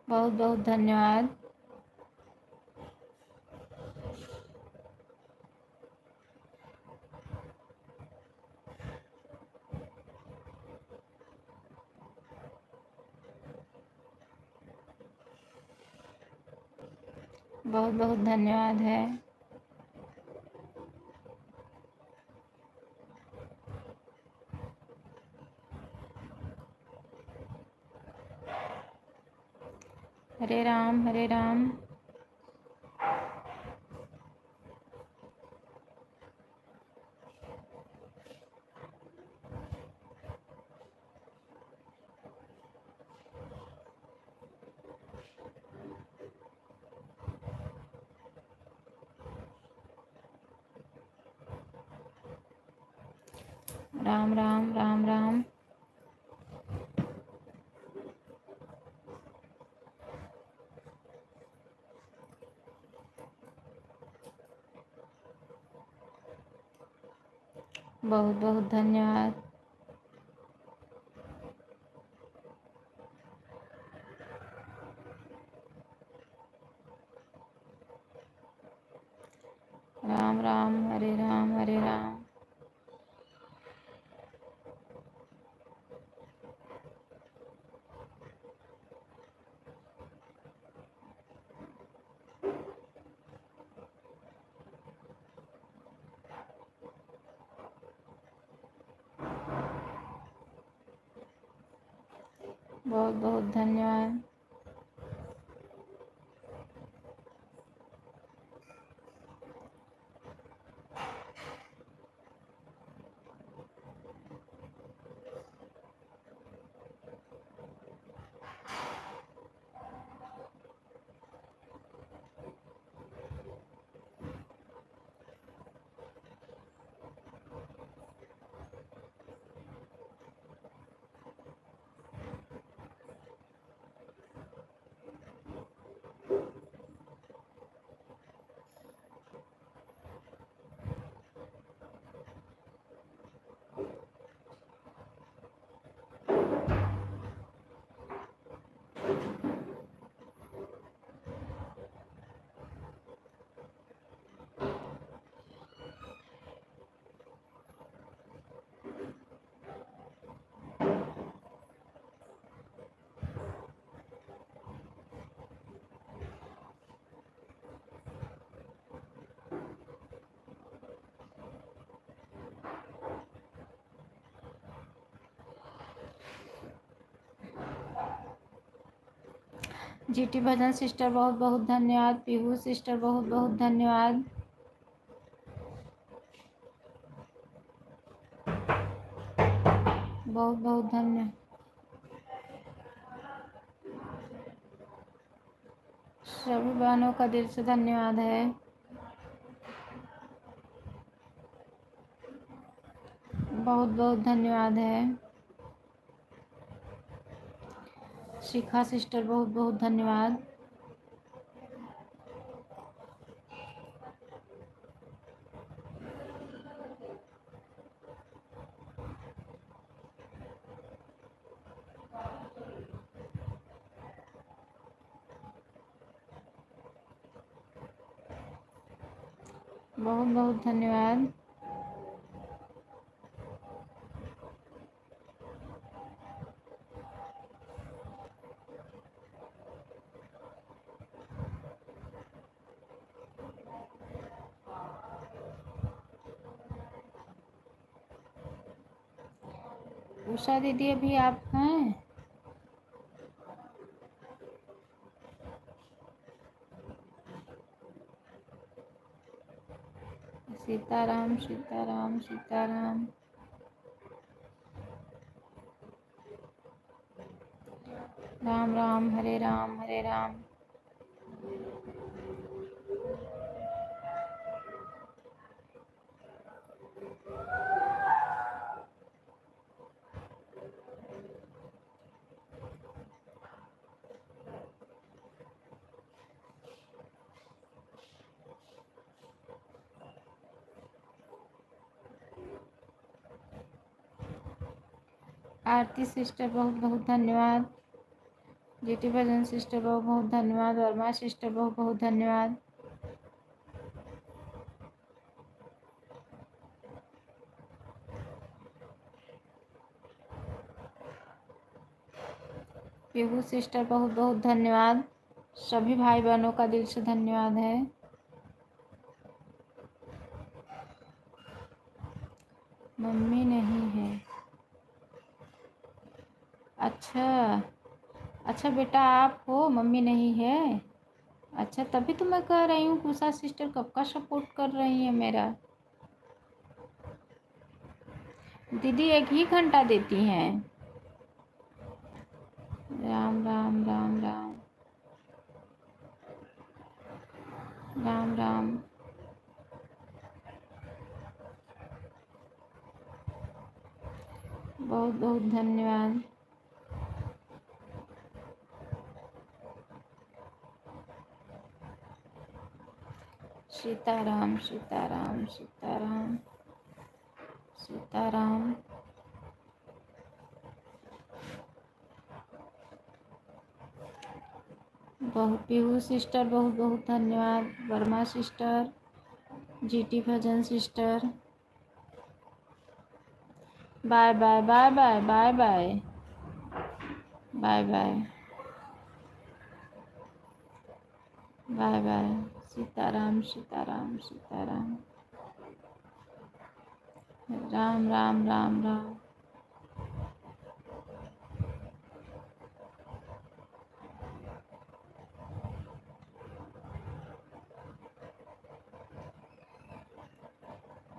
बहुत बहुत धन्यवाद। बहुत बहुत धन्यवाद है। हरे राम, हरे राम। राम राम, राम राम। बहुत बहुत धन्यवाद। राम राम, हरे राम, हरे राम। बहुत बहुत धन्यवाद। जीटी भजन सिस्टर बहुत बहुत धन्यवाद। पीहू सिस्टर बहुत बहुत धन्यवाद। बहुत बहुत धन्यवाद। सभी बहनों का दिल से धन्यवाद है। बहुत बहुत धन्यवाद है। शिखा सिस्टर बहुत बहुत धन्यवाद। बहुत बहुत धन्यवाद। उषा दीदी अभी आप हैं? सीताराम सीताराम सीताराम। राम राम हरे राम हरे राम। आरती सिस्टर बहुत बहुत धन्यवाद। जीटी भजन सिस्टर बहुत बहुत धन्यवाद। वर्मा सिस्टर बहुत बहुत धन्यवाद। पीहू सिस्टर बहुत बहुत धन्यवाद। सभी भाई बहनों का दिल से धन्यवाद है। मम्मी नहीं है। अच्छा अच्छा बेटा आप हो, मम्मी नहीं है। अच्छा तभी तो मैं कह रही हूँ उषा सिस्टर कब का सपोर्ट कर रही है मेरा। दीदी 1 ही घंटा देती हैं। राम राम राम राम राम राम। बहुत बहुत धन्यवाद। सीताराम सीताराम सीताराम सीताराम। बहुत पीहू सिस्टर बहुत बहुत धन्यवाद। Verma sister, GT Bhajan sister, bye bye bye bye bye bye bye bye bye bye. Sitaram Sitaram Sitaram. Ram Ram Ram Ram.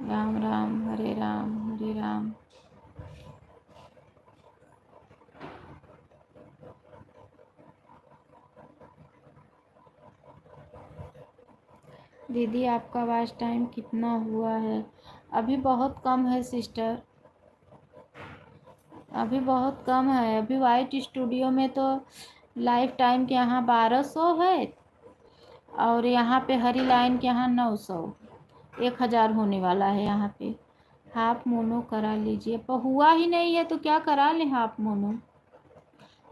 Ram Ram Hare Ram Hare Ram. दीदी आपका वॉच टाइम कितना हुआ है? अभी बहुत कम है सिस्टर, अभी बहुत कम है। अभी वाइट स्टूडियो में तो लाइफ टाइम के यहाँ 1200 है और यहाँ पे हरी लाइन के यहाँ 900। 1000 होने वाला है यहाँ पे। हाफ मोनो करा लीजिए। पर हुआ ही नहीं है तो क्या करा लें हाफ मोनो।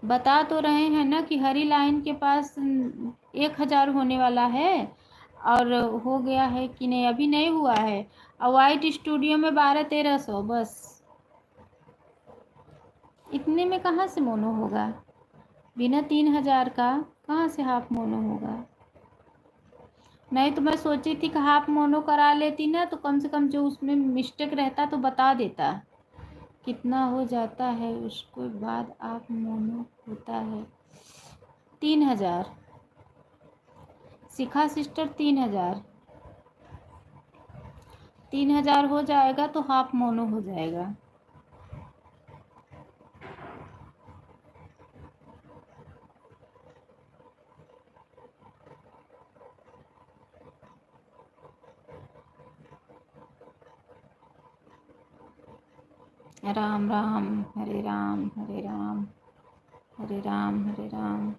बता तो रहे हैं ना कि हरी लाइन के पास 1000 होने वाला है और हो गया है कि नहीं अभी नहीं हुआ है। और वाइट स्टूडियो में 1200-1300 बस। इतने में कहाँ से मोनो होगा? बिना 3000 का कहाँ से हाफ मोनो होगा? नहीं तो मैं सोची थी कि हाफ मोनो करा लेती ना तो कम से कम जो उसमें मिस्टेक रहता तो बता देता कितना हो जाता है। उसके बाद आप मोनो होता है 3000। शिखा सिस्टर 3000। 3000 हो जाएगा तो हाफ मोनो हो जाएगा। राम राम हरे राम हरे राम। हरे राम हरे राम।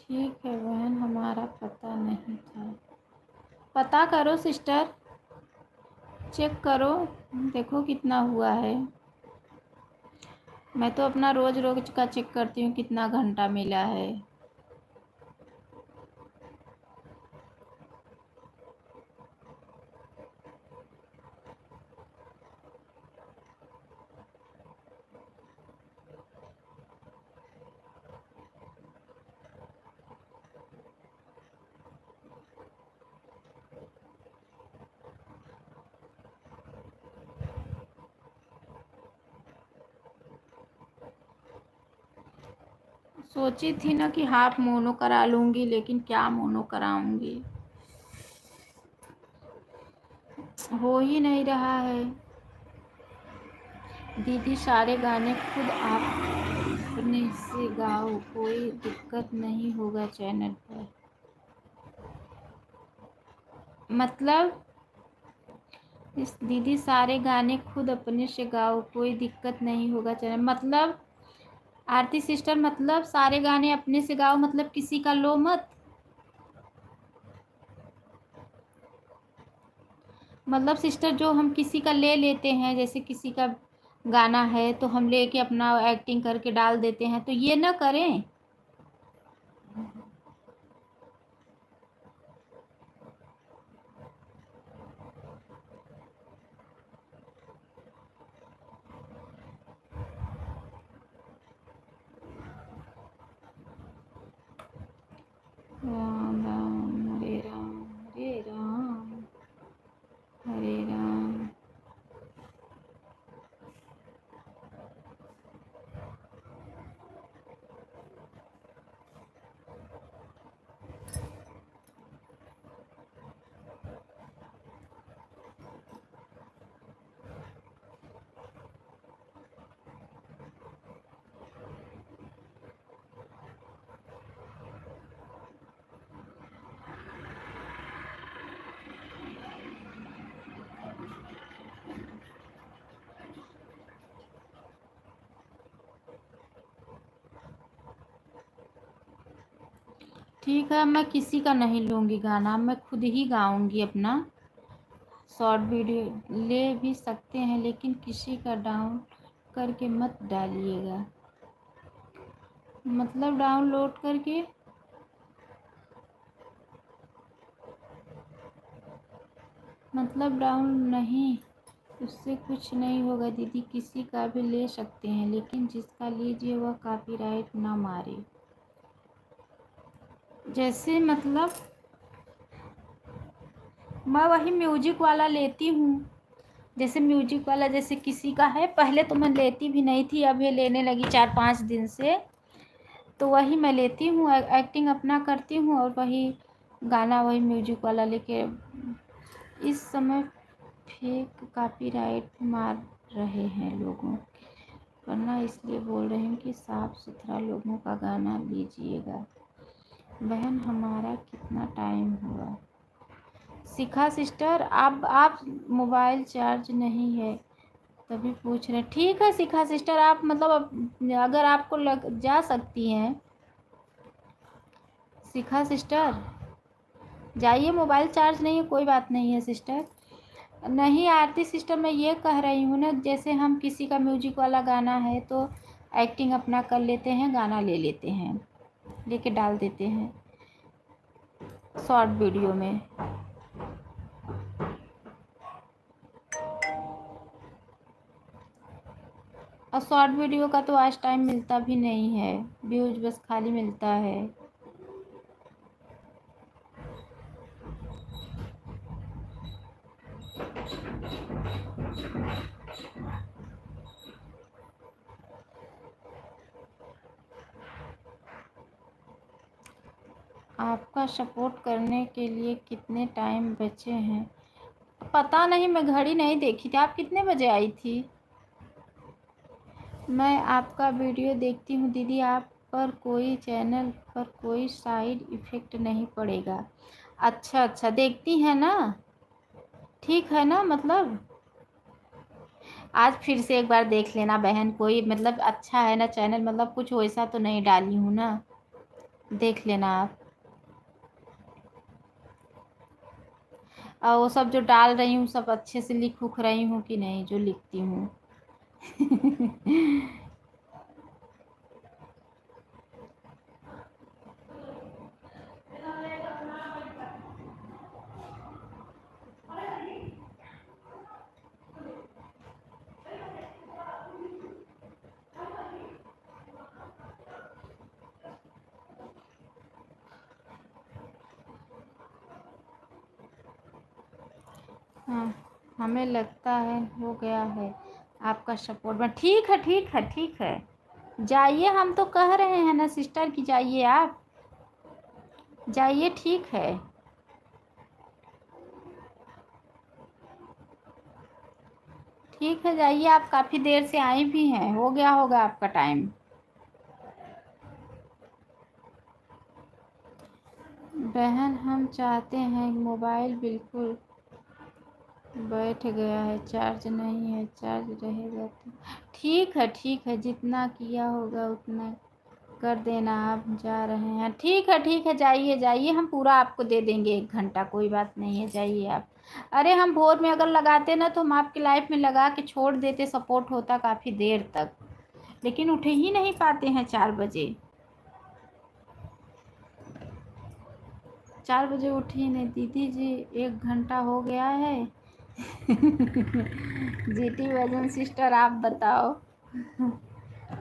ठीक है बहन, हमारा पता नहीं था। पता करो सिस्टर, चेक करो, देखो कितना हुआ है। मैं तो अपना रोज रोज का चेक करती हूँ कितना घंटा मिला है। सोची थी ना कि हाफ मोनो करा लूँगी, लेकिन क्या मोनो कराऊँगी, हो ही नहीं रहा है। दीदी सारे गाने खुद आप अपने से गाओ, कोई दिक्कत नहीं होगा चैनल पर। मतलब इस दीदी सारे गाने खुद अपने से गाओ, कोई दिक्कत नहीं होगा चैनल, मतलब आरती सिस्टर, मतलब सारे गाने अपने से गाओ, मतलब किसी का लो मत। मतलब सिस्टर जो हम किसी का ले लेते हैं, जैसे किसी का गाना है तो हम लेके अपना एक्टिंग करके डाल देते हैं, तो ये ना करें। राम राम हरे राम हरे राम हरे राम। ठीक है, मैं किसी का नहीं लूँगी गाना, मैं खुद ही गाऊँगी अपना। शॉर्ट वीडियो ले भी सकते हैं, लेकिन किसी का डाउन करके मत डालिएगा। मतलब डाउनलोड करके, मतलब डाउन नहीं, उससे कुछ नहीं होगा दीदी, किसी का भी ले सकते हैं, लेकिन जिसका लीजिए वह कॉपीराइट ना मारे। जैसे मतलब मैं वही म्यूजिक वाला लेती हूँ, जैसे म्यूजिक वाला जैसे किसी का है, पहले तो मैं लेती भी नहीं थी, अब ये लेने लगी 4-5 दिन से, तो वही मैं लेती हूँ, एक्टिंग अपना करती हूँ और वही गाना वही म्यूजिक वाला लेके। इस समय फेक कॉपीराइट मार रहे हैं लोगों, वरना इसलिए बोल रही हूँ कि साफ सुथरा लोगों का गाना लीजिएगा। बहन हमारा कितना टाइम हुआ? शिखा सिस्टर, आप मोबाइल चार्ज नहीं है तभी पूछ रहे हैं। ठीक है शिखा सिस्टर, आप मतलब अगर आपको लग जा सकती हैं, शिखा सिस्टर जाइए, मोबाइल चार्ज नहीं है कोई बात नहीं है सिस्टर। नहीं आरती सिस्टर, मैं ये कह रही हूँ ना, जैसे हम किसी का म्यूजिक वाला गाना है तो एक्टिंग अपना कर लेते हैं, गाना ले लेते हैं, लेके डाल देते हैं शॉर्ट वीडियो में। और शॉर्ट वीडियो का तो आज टाइम मिलता भी नहीं है, व्यूज बस खाली मिलता है। आपका सपोर्ट करने के लिए कितने टाइम बचे हैं? पता नहीं, मैं घड़ी नहीं देखी थी। आप कितने बजे आई थी? मैं आपका वीडियो देखती हूँ दीदी, आप पर कोई चैनल पर कोई साइड इफ़ेक्ट नहीं पड़ेगा। अच्छा अच्छा, देखती हैं ना? ठीक है ना? मतलब आज फिर से एक बार देख लेना बहन, कोई मतलब अच्छा है ना चैनल, मतलब कुछ वैसा तो नहीं डाली हूँ ना, देख लेना आप। और वो सब जो डाल रही हूँ सब अच्छे से लिख उख रही हूँ कि नहीं जो लिखती हूँ? हाँ, हमें लगता है हो गया है आपका सपोर्ट में। ठीक है ठीक है ठीक है, जाइए, हम तो कह रहे हैं ना सिस्टर कि जाइए, आप जाइए, ठीक है। ठीक है जाइए, आप काफ़ी देर से आई भी हैं, हो गया होगा आपका टाइम। बहन हम चाहते हैं मोबाइल बिल्कुल बैठ गया है, चार्ज नहीं है, चार्ज रहेगा तो ठीक है, जितना किया होगा उतना कर देना। आप जा रहे हैं, ठीक है जाइए जाइए, हम पूरा आपको दे देंगे 1 घंटा, कोई बात नहीं है, जाइए आप। अरे हम भोर में अगर लगाते ना तो हम आपकी लाइफ में लगा के छोड़ देते, सपोर्ट होता काफ़ी देर तक, लेकिन उठे ही नहीं पाते हैं 4 बजे। 4 बजे उठी ही नहीं दीदी जी, 1 घंटा हो गया है। जीटी वजन सिस्टर आप बताओ,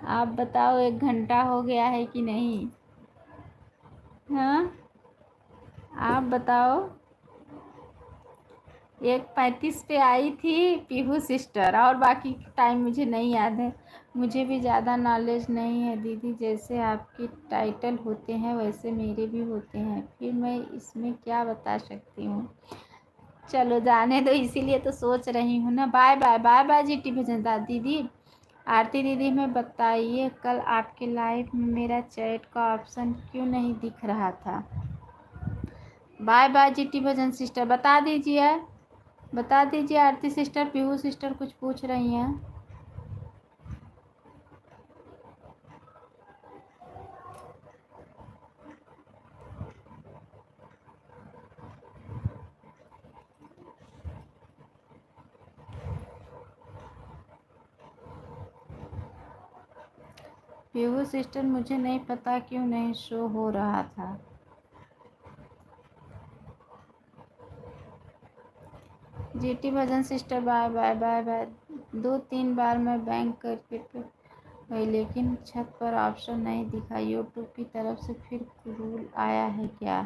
आप बताओ 1 घंटा हो गया है कि नहीं? हाँ, आप बताओ। 1:35 पे आई थी पीहू सिस्टर, और बाकी टाइम मुझे नहीं याद है, मुझे भी ज़्यादा नॉलेज नहीं है दीदी, जैसे आपके टाइटल होते हैं वैसे मेरे भी होते हैं, फिर मैं इसमें क्या बता सकती हूँ। चलो जाने दो, इसीलिए तो सोच रही हूँ ना। Bye bye bye bye GT भजनदार दीदी। आरती दीदी में बताइए कल आपके लाइव में मेरा चैट का ऑप्शन क्यों नहीं दिख रहा था? Bye bye GT Bhajan sister, बता दीजिए, बता दीजिए आरती सिस्टर, पीहू सिस्टर कुछ पूछ रही हैं। पीहू सिस्टर मुझे नहीं पता क्यों नहीं शो हो रहा था। GT Bhajan sister bye bye bye bye. 2-3 बार मैं बैंक करके गई लेकिन छत पर ऑप्शन नहीं दिखा, यूट्यूब की तरफ से फिर रूल आया है क्या?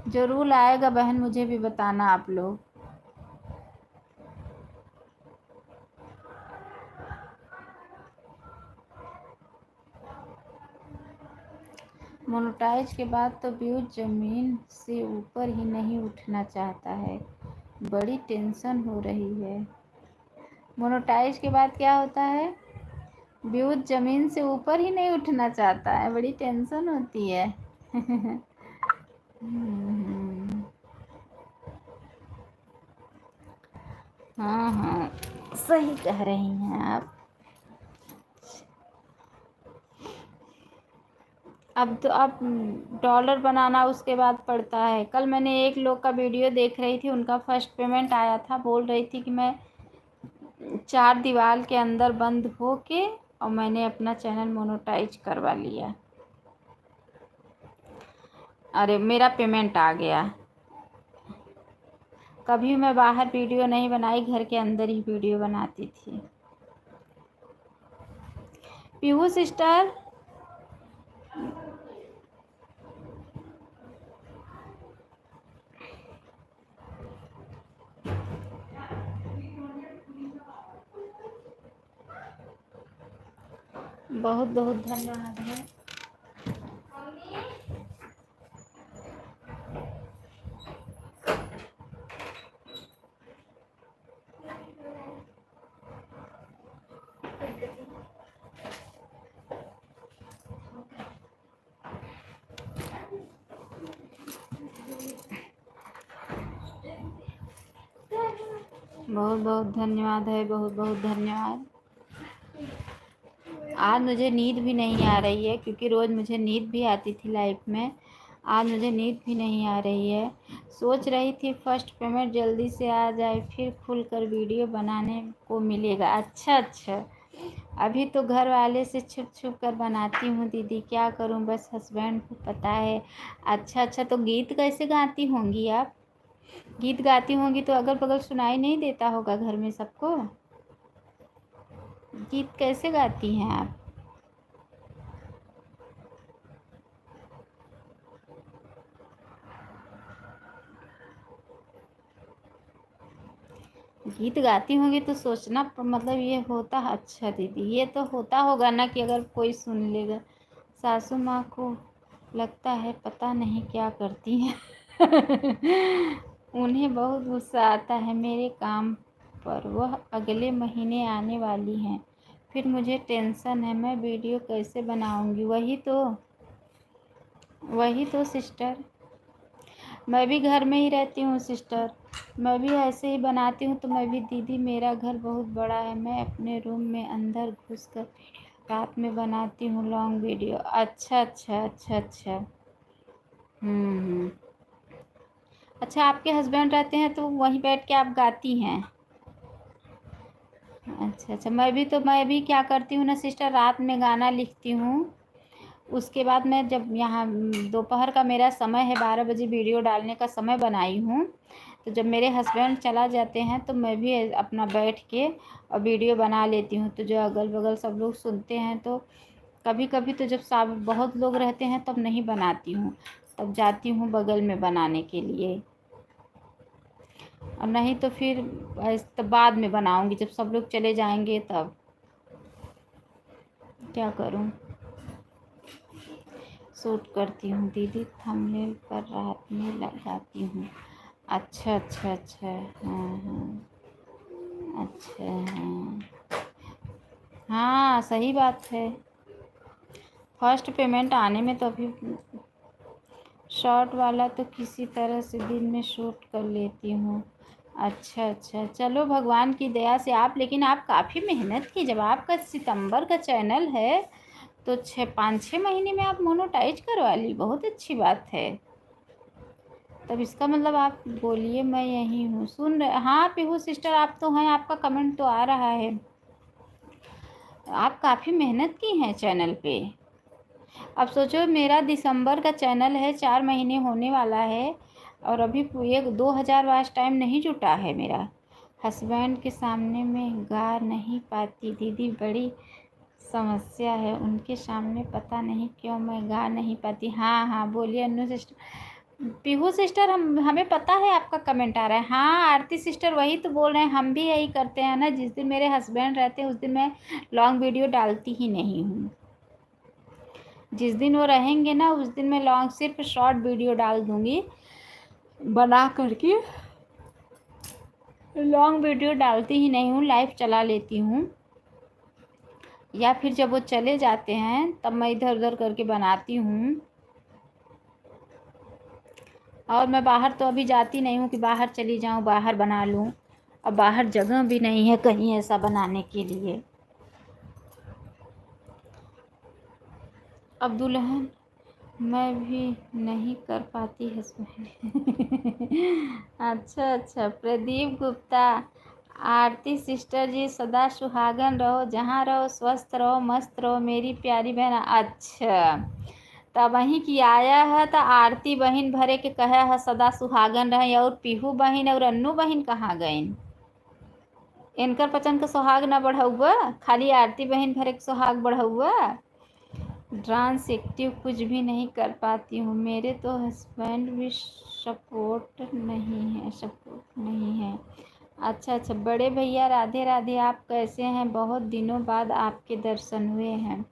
जो रूल आएगा बहन मुझे भी बताना आप लोग। मोनेटाइज के बाद तो व्यूज ज़मीन से ऊपर ही नहीं उठना चाहता है, बड़ी टेंशन हो रही है। मोनेटाइज के बाद क्या होता है? व्यूज ज़मीन से ऊपर ही नहीं उठना चाहता है, बड़ी टेंशन होती है। हाँ हाँ, सही कह रही हैं आप। अब तो अब डॉलर बनाना उसके बाद पड़ता है। कल मैंने एक लोग का वीडियो देख रही थी, उनका फर्स्ट पेमेंट आया था, बोल रही थी कि मैं 4 दीवार के अंदर बंद हो के और मैंने अपना चैनल मोनेटाइज करवा लिया। अरे मेरा पेमेंट आ गया। कभी मैं बाहर वीडियो नहीं बनाई, घर के अंदर ही वीडियो बनाती थी। पीहू सिस्टर बहुत बहुत धन्यवाद है। बहुत बहुत धन्यवाद है, बहुत बहुत धन्यवाद। आज मुझे नींद भी नहीं आ रही है, क्योंकि रोज़ मुझे नींद भी आती थी लाइफ में। आज मुझे नींद भी नहीं आ रही है। सोच रही थी फर्स्ट पेमेंट जल्दी से आ जाए, फिर खुलकर वीडियो बनाने को मिलेगा। अच्छा अच्छा, अभी तो घर वाले से छुप छुप कर बनाती हूँ दीदी, क्या करूँ, बस हस्बैंड को पता है। अच्छा अच्छा, तो गीत कैसे गाती होंगी आप? गीत गाती होंगी तो अगल बगल सुनाई नहीं देता होगा घर में सबको? गीत कैसे गाती हैं आप? गीत गाती होंगी तो सोचना मतलब ये होता। अच्छा दीदी, ये तो होता होगा ना कि अगर कोई सुन लेगा। सासू माँ को लगता है पता नहीं क्या करती हैं। उन्हें बहुत गुस्सा आता है मेरे काम पर। वह अगले महीने आने वाली हैं, फिर मुझे टेंशन है, मैं वीडियो कैसे बनाऊंगी? वही तो सिस्टर, मैं भी घर में ही रहती हूँ सिस्टर, मैं भी ऐसे ही बनाती हूँ। तो मैं भी दीदी, मेरा घर बहुत बड़ा है, मैं अपने रूम में अंदर घुस कर रात में बनाती हूँ लॉन्ग वीडियो। अच्छा अच्छा अच्छा अच्छा। हम्म। अच्छा, आपके हस्बैंड रहते हैं तो वहीं बैठ के आप गाती हैं? अच्छा अच्छा, मैं भी क्या करती हूँ ना सिस्टर, रात में गाना लिखती हूँ। उसके बाद मैं जब यहाँ दोपहर का मेरा समय है, 12 बजे वीडियो डालने का समय बनाई हूँ। तो जब मेरे हस्बैंड चला जाते हैं तो मैं भी अपना बैठ के और वीडियो बना लेती हूँ। तो जो अगल बगल सब लोग सुनते हैं, तो कभी कभी तो जब सब बहुत लोग रहते हैं तब नहीं बनाती हूँ, तब जाती हूँ बगल में बनाने के लिए। और नहीं तो फिर तो बाद में बनाऊँगी, जब सब लोग चले जाएंगे तब। क्या करूँ? शूट करती हूँ दीदी, थंबनेल पर रात में लगाती हूँ। अच्छा अच्छा अच्छा। हाँ हाँ। अच्छा हाँ। हाँ सही बात है। फर्स्ट पेमेंट आने में तो अभी शॉर्ट वाला तो किसी तरह से दिन में शूट कर लेती हूँ। अच्छा अच्छा, चलो भगवान की दया से आप, लेकिन आप काफ़ी मेहनत की। जब आपका सितंबर का चैनल है तो 5-6 महीने में आप मोनेटाइज करवा ली, बहुत अच्छी बात है। तब इसका मतलब आप बोलिए, मैं यहीं हूँ, सुन रहे। हाँ पीहू सिस्टर, आप तो हैं, आपका कमेंट तो आ रहा है। आप काफ़ी मेहनत की हैं चैनल पे। अब सोचो, मेरा दिसंबर का चैनल है, 4 महीने होने वाला है, और अभी 2,000 वॉच टाइम नहीं जुटा है मेरा। हस्बैंड के सामने में गा नहीं पाती दीदी, बड़ी समस्या है उनके सामने, पता नहीं क्यों मैं गा नहीं पाती। हाँ हाँ बोलिए अनु सिस्टर। पीहू सिस्टर, हमें पता है आपका कमेंट आ रहा है। हाँ आरती सिस्टर, वही तो बोल रहे हैं, हम भी यही करते हैं ना। जिस दिन मेरे हस्बैंड रहते हैं उस दिन मैं लॉन्ग वीडियो डालती ही नहीं हूँ। जिस दिन वो रहेंगे ना उस दिन मैं लॉन्ग, सिर्फ शॉर्ट वीडियो डाल दूँगी बना करके। लॉन्ग वीडियो डालती ही नहीं हूँ, लाइव चला लेती हूँ, या फिर जब वो चले जाते हैं तब मैं इधर उधर करके बनाती हूँ। और मैं बाहर तो अभी जाती नहीं हूँ कि बाहर चली जाऊँ बाहर बना लूँ। अब बाहर जगह भी नहीं है कहीं ऐसा बनाने के लिए। अब दुल्हन मैं भी नहीं कर पाती हस्बैंड। अच्छा अच्छा, प्रदीप गुप्ता। आरती सिस्टर जी, सदा सुहागन रहो, जहाँ रहो स्वस्थ रहो, मस्त रहो मेरी प्यारी बहन। अच्छा, तब वहीं की आया है तो आरती बहन भरे के कहे है सदा सुहागन रहे, और पीहू बहन और अन्नू बहन कहाँ गए? इनकर पचन का सुहाग न बढ़ौआ, खाली आरती बहन भरे के सुहाग बढ़ौआ। डांस एक्टिव कुछ भी नहीं कर पाती हूँ, मेरे तो हस्बैंड भी सपोर्ट नहीं है। अच्छा अच्छा, बड़े भैया राधे राधे, आप कैसे हैं? बहुत दिनों बाद आपके दर्शन हुए हैं।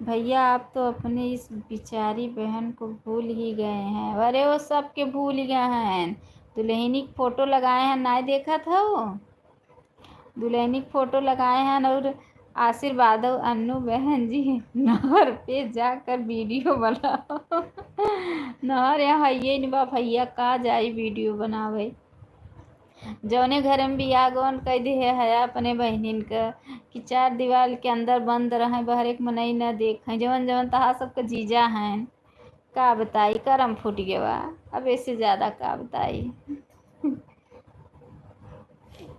भैया आप तो अपनी इस बिचारी बहन को भूल ही गए हैं। अरे वो सब के भूल ही गए हैं। दुल्हनी की फोटो लगाए हैं, ना देखा था वो? दुल्हनी की फोटो लगाए हैं और आशीर्वाद अन्नू बहन जी, नहर पे जाकर वीडियो बनाओ। नहर यहाँ है नहीं बा भैया, कहाँ जाई वीडियो बनावे? जौने घर में बियाह गौन कह दी है अपने बहनिन का कि चार दीवार के अंदर बंद रहे, बाहर एक मनई न देखें, जवन जवन तहा सबके जीजा हैं। का बताई, करम फूट गया। अब इससे ज्यादा का बताई।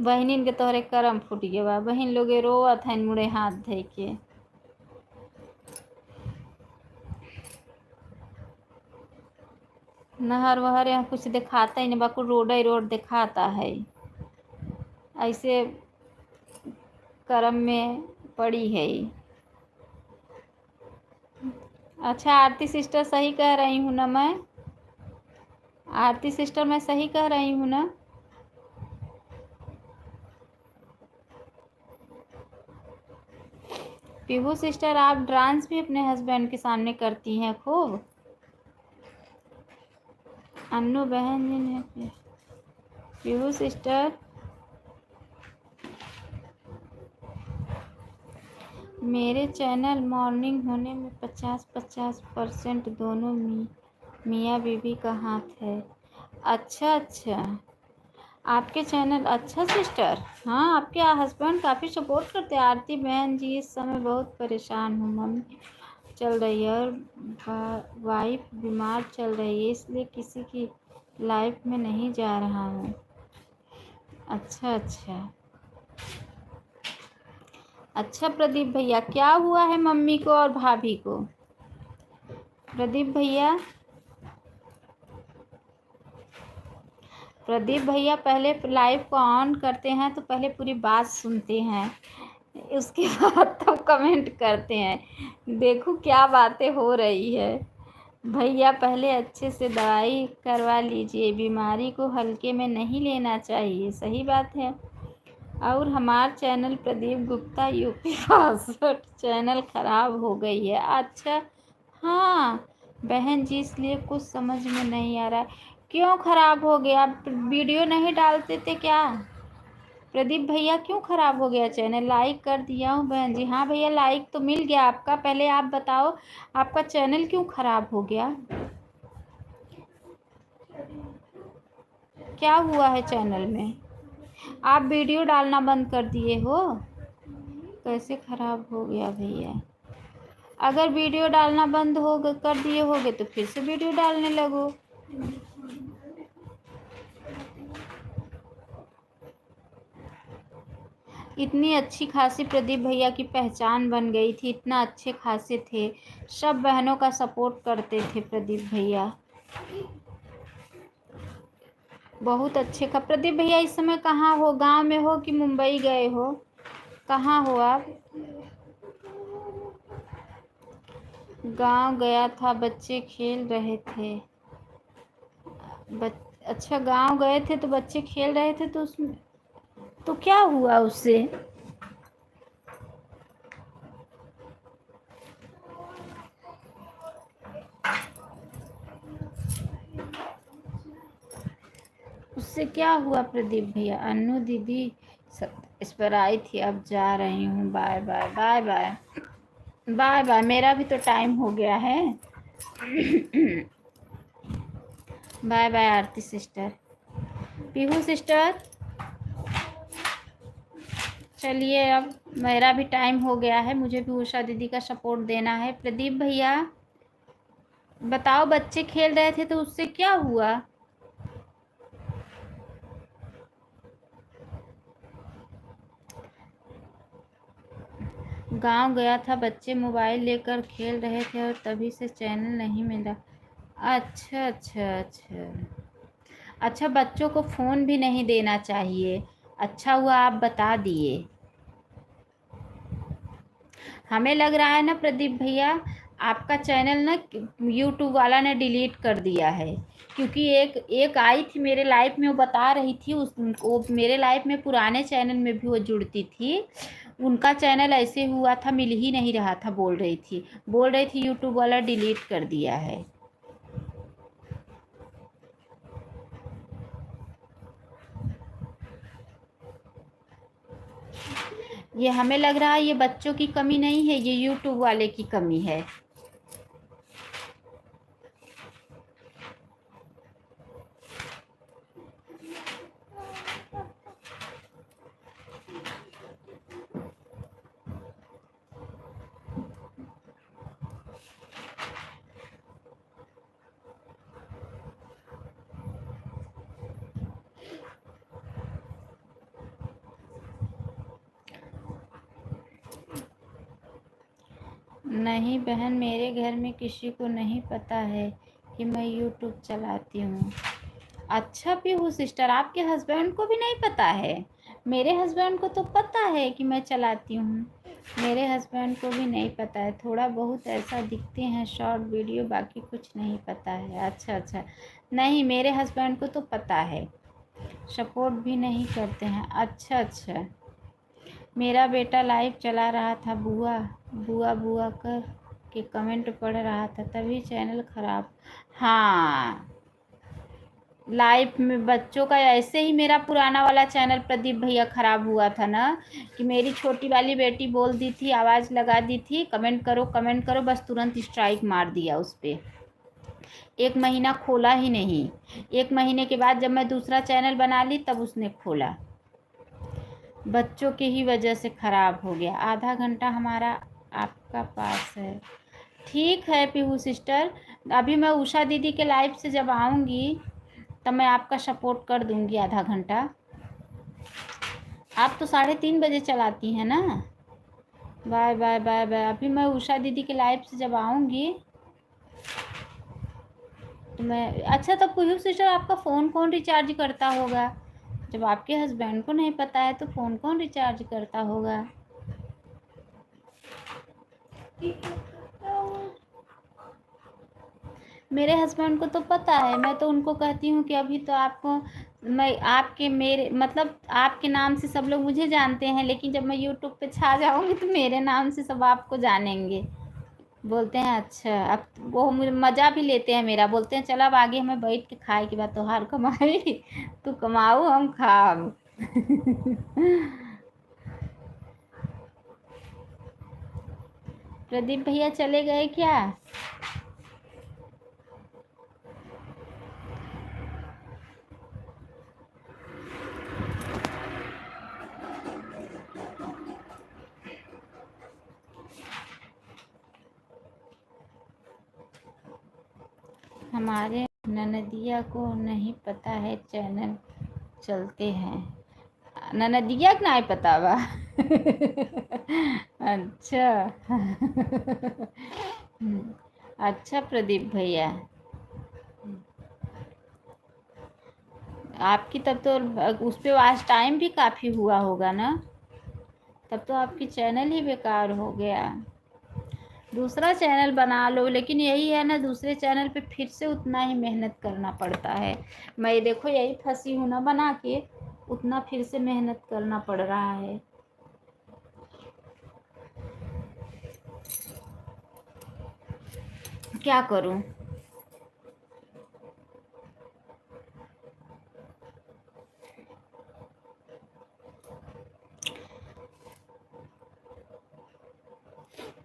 बहनिन के तोहरे करम फूट गया। बहन लोगे रोवत हैं मुड़े हाथ धे के। नहर वहर यहाँ कुछ दिखाता ही नहीं, बाकू रोड ही रोड दिखाता है। ऐसे करम में पड़ी है। अच्छा आरती सिस्टर सही कह रही हूँ ना मैं? आरती सिस्टर मैं सही कह रही हूँ ना? पीहू सिस्टर आप डांस भी अपने हस्बैंड के सामने करती हैं खूब? अन्नू बहन जी ने पीहू सिस्टर मेरे चैनल मॉर्निंग होने में 50% दोनों मियाँ बीवी का हाथ है। अच्छा अच्छा, आपके चैनल अच्छा सिस्टर। हाँ आपके हस्बैंड काफ़ी सपोर्ट करते हैं। आरती बहन जी इस समय बहुत परेशान हूँ, मम्मी चल रही है और वाइफ बीमार चल रही है, इसलिए किसी की लाइफ में नहीं जा रहा हूँ। अच्छा अच्छा अच्छा। प्रदीप भैया क्या हुआ है मम्मी को और भाभी को? प्रदीप भैया पहले लाइव को ऑन करते हैं तो पहले पूरी बात सुनते हैं, उसके बाद तो कमेंट करते हैं। देखो क्या बातें हो रही है। भैया पहले अच्छे से दवाई करवा लीजिए, बीमारी को हल्के में नहीं लेना चाहिए। सही बात है। और हमारा channel Pradeep Gupta UP 62 channel खराब हो गई है। अच्छा हाँ बहन जी, इसलिए कुछ समझ में नहीं आ रहा है क्यों खराब हो गया। आप वीडियो नहीं डालते थे क्या? प्रदीप भैया क्यों खराब हो गया चैनल? लाइक कर दिया हूँ बहन जी। हाँ भैया लाइक तो मिल गया आपका। पहले आप बताओ आपका चैनल क्यों खराब हो गया? क्या हुआ है चैनल में? आप वीडियो डालना बंद कर दिए हो? कैसे खराब हो गया भैया? अगर वीडियो डालना बंद हो कर दिए होगे तो फिर से वीडियो डालने लगो। इतनी अच्छी खासी प्रदीप भैया की पहचान बन गई थी, इतना अच्छे खासे थे, सब बहनों का सपोर्ट करते थे प्रदीप भैया, बहुत अच्छे का। प्रदीप भैया इस समय कहाँ हो? गांव में हो कि मुंबई गए हो? कहाँ हो आप? गांव गया था, बच्चे खेल रहे थे। अच्छा गांव गए थे तो बच्चे खेल रहे थे, तो उसमें तो क्या हुआ उससे? उससे क्या हुआ प्रदीप भैया? अन्नू दीदी इस पर आई थी, अब जा रही हूँ। Bye bye bye bye bye bye. मेरा भी तो टाइम हो गया है। Bye bye Aarti sister, Pihu sister. चलिए अब मेरा भी टाइम हो गया है, मुझे भी उषा दीदी का सपोर्ट देना है। प्रदीप भैया बताओ, बच्चे खेल रहे थे तो उससे क्या हुआ? गांव गया था, बच्चे मोबाइल लेकर खेल रहे थे और तभी से चैनल नहीं मिला। अच्छा अच्छा अच्छा अच्छा, बच्चों को फ़ोन भी नहीं देना चाहिए। अच्छा हुआ आप बता दिए। हमें लग रहा है ना प्रदीप भैया, आपका चैनल ना यूट्यूब वाला ने डिलीट कर दिया है, क्योंकि एक एक आई थी मेरे लाइफ में, वो बता रही थी वो मेरे लाइफ में पुराने चैनल में भी वो जुड़ती थी। उनका चैनल ऐसे हुआ था, मिल ही नहीं रहा था, बोल रही थी यूट्यूब वाला डिलीट कर दिया है। ये हमें लग रहा है ये बच्चों की कमी नहीं है, ये यूट्यूब वाले की कमी है। नहीं बहन, मेरे घर में किसी को नहीं पता है कि मैं यूट्यूब चलाती हूँ। अच्छा पीहू सिस्टर, आपके हस्बैंड को भी नहीं पता है? मेरे हस्बैंड को तो पता है कि मैं चलाती हूँ। मेरे हस्बैंड को भी नहीं पता है, थोड़ा बहुत ऐसा दिखते हैं शॉर्ट वीडियो, बाकी कुछ नहीं पता है। अच्छा अच्छा, नहीं मेरे हस्बैंड को तो पता है, सपोर्ट भी नहीं करते हैं। अच्छा अच्छा, मेरा बेटा लाइव चला रहा था, बुआ बुआ बुआ कर के कमेंट पढ़ रहा था, तभी चैनल खराब। हाँ, लाइफ में बच्चों का ऐसे ही मेरा पुराना वाला चैनल प्रदीप भैया ख़राब हुआ था ना, कि मेरी छोटी वाली बेटी बोल दी थी, आवाज़ लगा दी थी कमेंट करो, बस तुरंत स्ट्राइक मार दिया उस पर। 1 महीना खोला ही नहीं। 1 महीने के बाद जब मैं दूसरा चैनल बना ली तब उसने खोला। बच्चों की ही वजह से ख़राब हो गया। आधा घंटा हमारा आपका पास है। ठीक है पीहू सिस्टर, अभी मैं उषा दीदी के लाइव से जब आऊँगी तब मैं आपका सपोर्ट कर दूँगी आधा घंटा। आप तो 3:30 बजे चलाती हैं ना। Bye bye bye bye. अभी मैं उषा दीदी के लाइव से जब आऊँगी तो मैं, अच्छा तब पीहू सिस्टर आपका फ़ोन कौन रिचार्ज करता होगा? जब आपके हस्बैंड को नहीं पता है तो फ़ोन कौन रिचार्ज करता होगा? मेरे हस्बैंड को तो पता है, मैं तो उनको कहती हूँ कि अभी तो आपको मैं आपके मेरे मतलब आपके नाम से सब लोग मुझे जानते हैं, लेकिन जब मैं यूट्यूब पे छा जाऊँगी तो मेरे नाम से सब आपको जानेंगे। बोलते हैं अच्छा, अब वो मुझे मज़ा भी लेते हैं मेरा, बोलते हैं चल अब आगे हमें बैठ के खाए की बात, तोहार कमाई तू कमाऊ हम खाओ। प्रदीप भैया चले गए क्या? हमारे ननदिया को नहीं पता है चैनल चलते हैं। ननदिया के नहीं पता बा। अच्छा। अच्छा प्रदीप भैया, आपकी तब तो उस पे वॉच टाइम भी काफ़ी हुआ होगा ना, तब तो आपकी चैनल ही बेकार हो गया। दूसरा चैनल बना लो, लेकिन यही है ना, दूसरे चैनल पे फिर से उतना ही मेहनत करना पड़ता है। मैं देखो यही फंसी हूँ ना बना के, उतना फिर से मेहनत करना पड़ रहा है। क्या करूँ?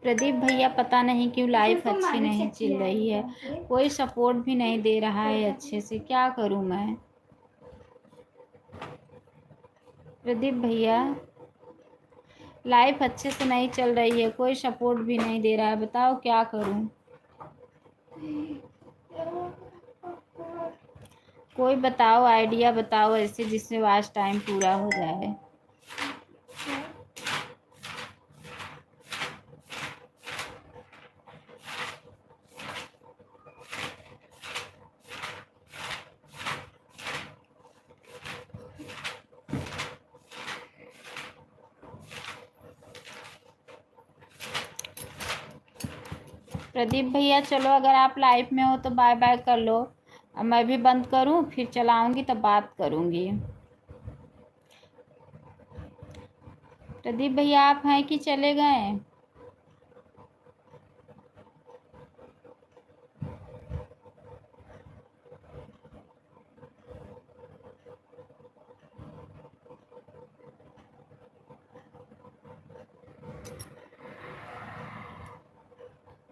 प्रदीप भैया पता नहीं क्यों लाइफ अच्छी नहीं चल रही है, कोई सपोर्ट भी नहीं दे रहा है अच्छे से, क्या करूं मैं? प्रदीप भैया लाइफ अच्छे से नहीं चल रही है, कोई सपोर्ट भी नहीं दे रहा है, बताओ क्या करूं? कोई बताओ, आइडिया बताओ ऐसे जिससे वॉच टाइम पूरा हो जाए। प्रदीप भैया चलो, अगर आप लाइव में हो तो बाय बाय कर लो, अब मैं भी बंद करूं, फिर चलाऊंगी तब बात करूंगी। प्रदीप भैया आप हैं कि चले गए?